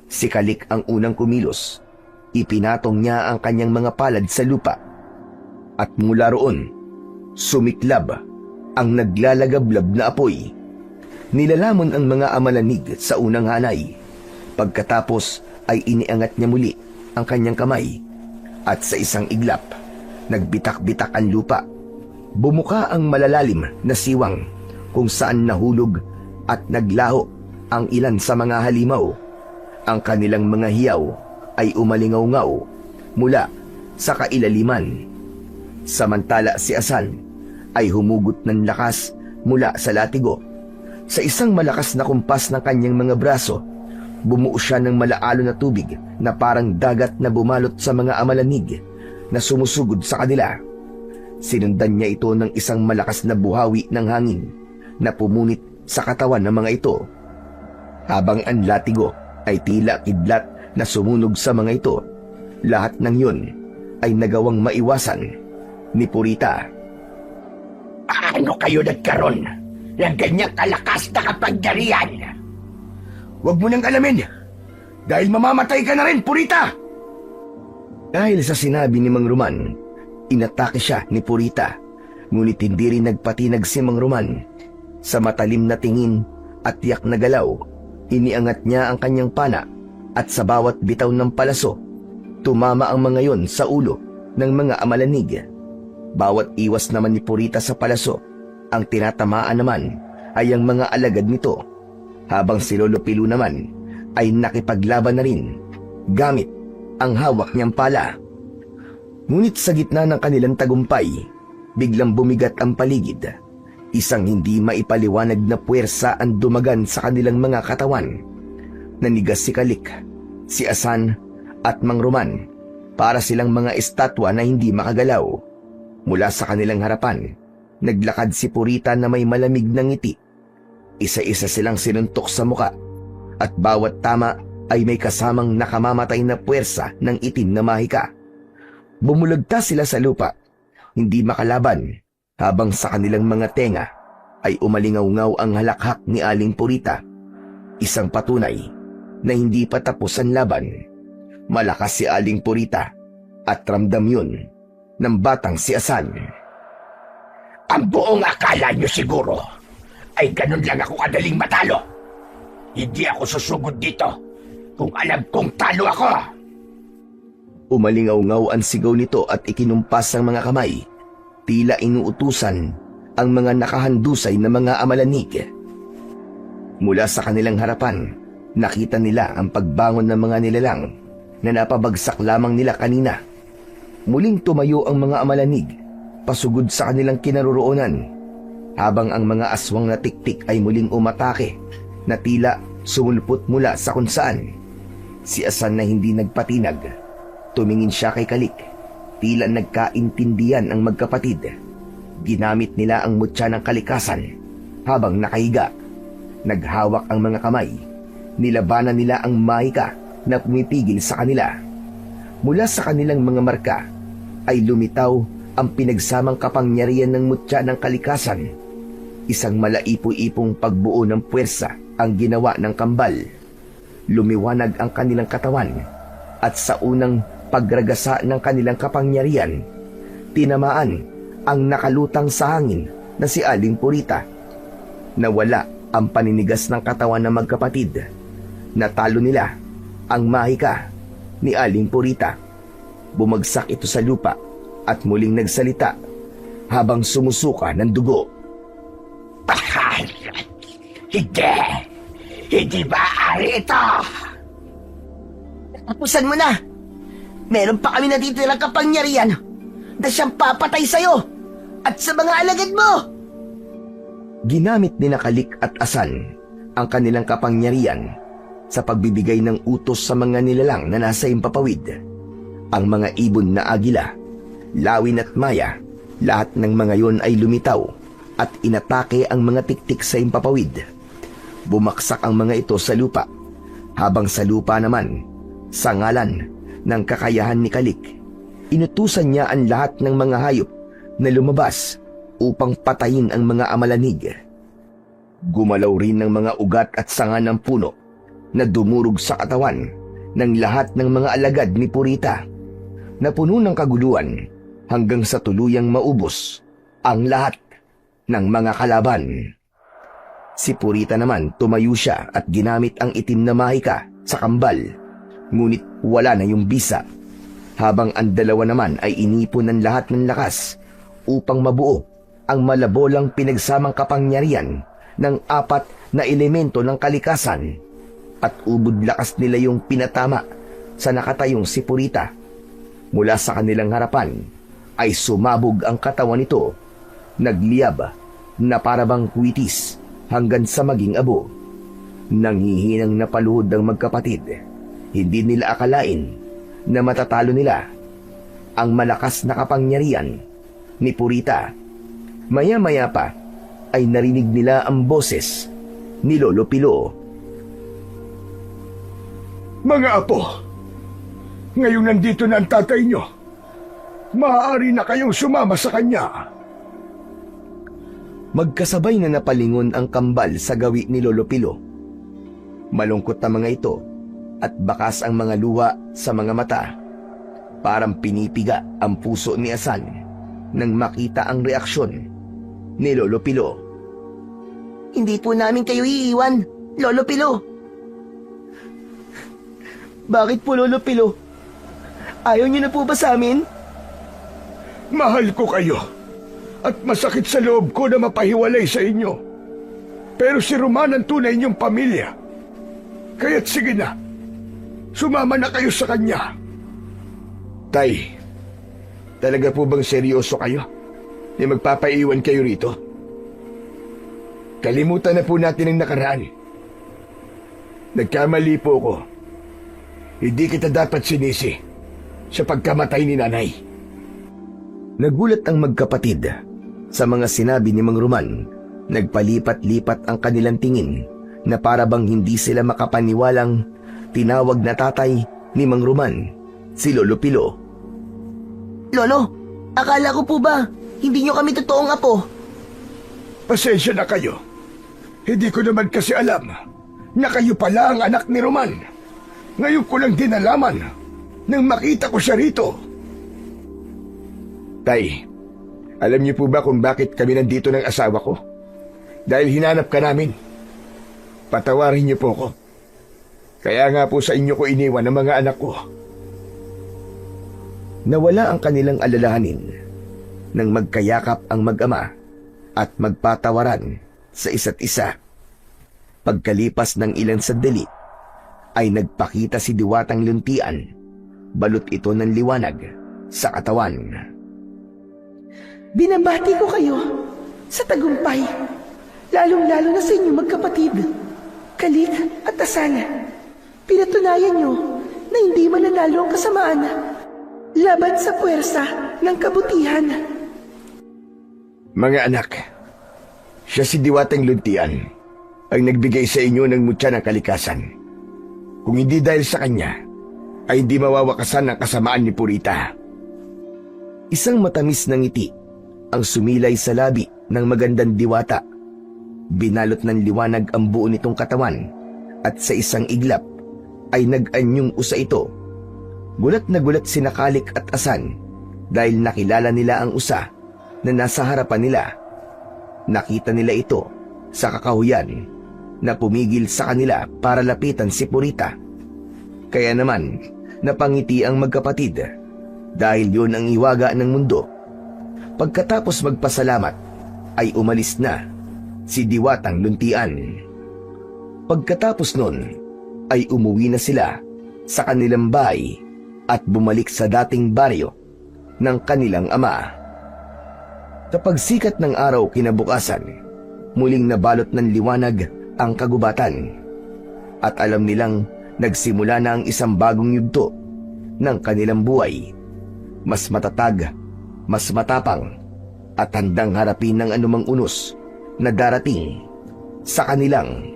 [SPEAKER 1] Si Kalik ang unang kumilos. Ipinatong niya ang kanyang mga palad sa lupa. At mula roon, sumiklab ang naglalagablab na apoy. Nilalamon ang mga amalanig sa unang hanay. Pagkatapos ay iniangat niya muli ang kanyang kamay. At sa isang iglap, nagbitak-bitak ang lupa. Bumuka ang malalalim na siwang kung saan nahulog at naglaho ang ilan sa mga halimaw. Ang kanilang mga hiyaw ay umalingaw-ngaw mula sa kailaliman. Samantala si Asan ay humugot ng lakas mula sa latigo. Sa isang malakas na kumpas ng kanyang mga braso, bumuo siya ng malaalo na tubig na parang dagat na bumalot sa mga amalanig na sumusugod sa kanila. Sinundan niya ito ng isang malakas na buhawi ng hangin na pumunit sa katawan ng mga ito. Habang ang latigo ay tila kidlat na sumunog sa mga ito, lahat ng yun ay nagawang maiwasan ni Purita.
[SPEAKER 2] Paano kayo nagkaroon ng ganyang kalakas na kapangyarihan? Huwag mo nang alamin, dahil mamamatay ka na rin, Purita!
[SPEAKER 1] Dahil sa sinabi ni Mang Roman, inatake siya ni Purita, ngunit hindi rin nagpatinag si Mang Roman. Sa matalim na tingin at tiyak na galaw, iniangat niya ang kanyang pana at sa bawat bitaw ng palaso, tumama ang mga yon sa ulo ng mga amalanig. Bawat iwas naman ni Purita sa palaso, ang tinatamaan naman ay ang mga alagad nito, habang si Lolo Pilu naman ay nakipaglaban na rin gamit ang hawak niyang pala. Ngunit sa gitna ng kanilang tagumpay, biglang bumigat ang paligid. Isang hindi maipaliwanag na puwersa ang dumagan sa kanilang mga katawan. Nanigas si Kalik, si Asan at Mang Roman para silang mga estatwa na hindi makagalaw. Mula sa kanilang harapan, naglakad si Purita na may malamig na ngiti. Isa-isa silang sinuntok sa muka at bawat tama ay may kasamang nakamamatay na puwersa ng itim na mahika. Bumulagta sila sa lupa, hindi makalaban, habang sa kanilang mga tenga ay umalingaw-ngaw ang halakhak ni Aling Purita. Isang patunay na hindi pa tapos ang laban. Malakas si Aling Purita at ramdam yun ng batang si Asan.
[SPEAKER 2] Ang buong akala niyo siguro ay ganun lang ako kadaling matalo. Hindi ako susugod dito kung alam kong talo ako.
[SPEAKER 1] Umalingaw-ngaw ang sigaw nito at ikinumpas ang mga kamay. Tila inuutusan ang mga nakahandusay na mga amalanig. Mula sa kanilang harapan, nakita nila ang pagbangon ng mga nilalang na napabagsak lamang nila kanina. Muling tumayo ang mga amalanig, pasugod sa kanilang kinaroroonan, habang ang mga aswang na tiktik ay muling umatake na tila sumulpot mula sa kung saan. Si Asan na hindi nagpatinag, tumingin siya kay Kalik. Tila nagkaintindihan ang magkapatid. Ginamit nila ang mutya ng kalikasan habang nakahiga. Naghawak ang mga kamay. Nilabanan nila ang mahika na pumipigil sa kanila. Mula sa kanilang mga marka ay lumitaw ang pinagsamang kapangyarihan ng mutya ng kalikasan. Isang malaipo-ipong pagbuo ng puwersa ang ginawa ng kambal. Lumiwanag ang kanilang katawan at sa unang pagragasa ng kanilang kapangyarihan, tinamaan ang nakalutang sa hangin na si Aling Purita. Nawala ang paninigas ng katawan ng magkapatid. Natalo nila ang mahika ni Aling Purita. Bumagsak ito sa lupa at muling nagsalita habang sumusuka ng dugo.
[SPEAKER 3] Hindi! Hindi maaari ito! Tapusan mo na! Meron pa kami natitirang kapangyarihan na siyang papatay sa'yo at sa mga alagad mo!
[SPEAKER 1] Ginamit ni Kalik at Asan ang kanilang kapangyarihan sa pagbibigay ng utos sa mga nilalang na nasa Himpapawid. Ang mga ibon na agila, lawin at maya, lahat ng mga yon ay lumitaw at inatake ang mga tiktik sa Himpapawid. Bumaksak ang mga ito sa lupa, habang sa lupa naman, sa ngalan ng kakayahan ni Kalik, inutusan niya ang lahat ng mga hayop na lumabas upang patayin ang mga amalanig. Gumalaw rin ng mga ugat at sanga ng puno na dumurog sa katawan ng lahat ng mga alagad ni Purita, na puno ng kaguluhan hanggang sa tuluyang maubos ang lahat ng mga kalaban. Si Purita naman tumayo siya at ginamit ang itim na mahika sa kambal, ngunit wala na yung bisa, habang ang dalawa naman ay inipon ng lahat ng lakas upang mabuo ang malabolang pinagsamang kapangyarihan ng 4 na elemento ng kalikasan, at ubod lakas nila yung pinatama sa nakatayong si Purita. Mula sa kanilang harapan ay sumabog ang katawan nito, nagliyab na parabang kwitis hanggang sa maging abo. Nanghihinang napaluhod ang magkapatid. Hindi nila akalain na matatalo nila ang malakas na kapangyarihan ni Purita. Maya-maya pa ay narinig nila ang boses ni Lolo Pilo.
[SPEAKER 2] Mga apo, ngayong nandito na ang tatay nyo, maaari na kayong sumama sa kanya.
[SPEAKER 1] Magkasabay na napalingon ang kambal sa gawi ni Lolo Pilo. Malungkot na mga ito at bakas ang mga luha sa mga mata. Parang pinipiga ang puso ni Asan nang makita ang reaksyon ni Lolo Pilo.
[SPEAKER 3] Hindi po namin kayo iiwan, Lolo Pilo.
[SPEAKER 4] Bakit po, Lolo Pilo? Ayaw niyo na po ba sa amin?
[SPEAKER 2] Mahal ko kayo at masakit sa loob ko na mapahiwalay sa inyo. Pero si Roman ang tunay niyong pamilya. Kaya't sige na, sumama na kayo sa kanya.
[SPEAKER 1] Tay, talaga po bang seryoso kayo? Ni magpapaiwan kayo rito?
[SPEAKER 2] Kalimutan na po natin ang nakaraan. Nagkamali po ko. Hindi kita dapat sinisi sa pagkamatay ni nanay.
[SPEAKER 1] Nagulat ang magkapatid sa mga sinabi ni Mang Roman. Nagpalipat-lipat ang kanilang tingin na para bang hindi sila makapaniwalang tinawag na tatay ni Mang Roman si Lolo Pilo.
[SPEAKER 3] Lolo, akala ko po ba hindi nyo kami totoong apo?
[SPEAKER 2] Pasensya na kayo. Hindi ko naman kasi alam na kayo pala ang anak ni Roman. Ngayon ko lang din nalaman nang makita ko siya rito.
[SPEAKER 1] Tay, alam niyo po ba kung bakit kami nandito ng asawa ko?
[SPEAKER 2] Dahil hinanap ka namin. Patawarin niyo po ko. Kaya nga po sa inyo ko iniwan ang mga anak ko.
[SPEAKER 1] Nawala ang kanilang alalahanin nang magkayakap ang mag-ama at magpatawaran sa isa't isa. Pagkalipas ng ilang sandali, ay nagpakita si Diwatang Luntian. Balot ito ng liwanag sa katawan.
[SPEAKER 4] Binabati ko kayo sa tagumpay, lalong-lalo na sa inyong magkapatid, Kalik at Asan. Pinatunayan nyo na hindi mananalo ang kasamaan laban sa puwersa ng kabutihan.
[SPEAKER 2] Mga anak, siya si Diwatang Luntian ang nagbigay sa inyo ng mutya ng kalikasan. Kung hindi dahil sa kanya, ay hindi mawawakasan ang kasamaan ni Purita.
[SPEAKER 1] Isang matamis na ngiti ang sumilay sa labi ng magandang diwata. Binalot ng liwanag ang buo nitong katawan at sa isang iglap ay nag-anyong usa ito. Gulat na gulat sina Kalik at Asan dahil nakilala nila ang usa na nasa harapan nila. Nakita nila ito sa kakahuyan na pumigil sa kanila para lapitan si Purita. Kaya naman napangiti ang magkapatid Dahil yun ang iwaga ng mundo. Pagkatapos magpasalamat, ay umalis na si Diwatang Luntian. Pagkatapos nun, ay umuwi na sila sa kanilang bahay at bumalik sa dating baryo ng kanilang ama. Kapag sikat ng araw kinabukasan, muling nabalot ng liwanag ang kagubatan at alam nilang nagsimula na ang isang bagong yugto ng kanilang buhay. Mas matatag, mas matapang at handang harapin ng anumang unos na darating sa kanilang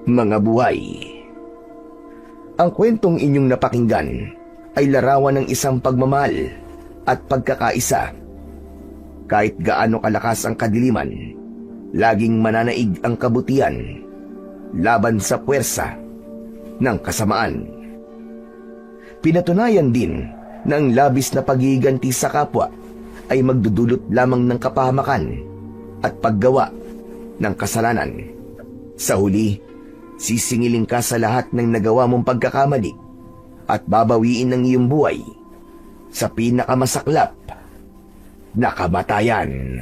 [SPEAKER 1] mga buhay. Ang kwentong inyong napakinggan ay larawan ng isang pagmamahal at pagkakaisa. Kahit gaano kalakas ang kadiliman, laging mananaig ang kabutihan laban sa puwersa ng kasamaan. Pinatunayan din na ang labis na paghihiganti sa kapwa ay magdudulot lamang ng kapahamakan at paggawa ng kasalanan. Sa huli, sisingilin ka sa lahat ng nagawa mong pagkakamali at babawiin ng iyong buhay sa pinakamasaklap na kamatayan.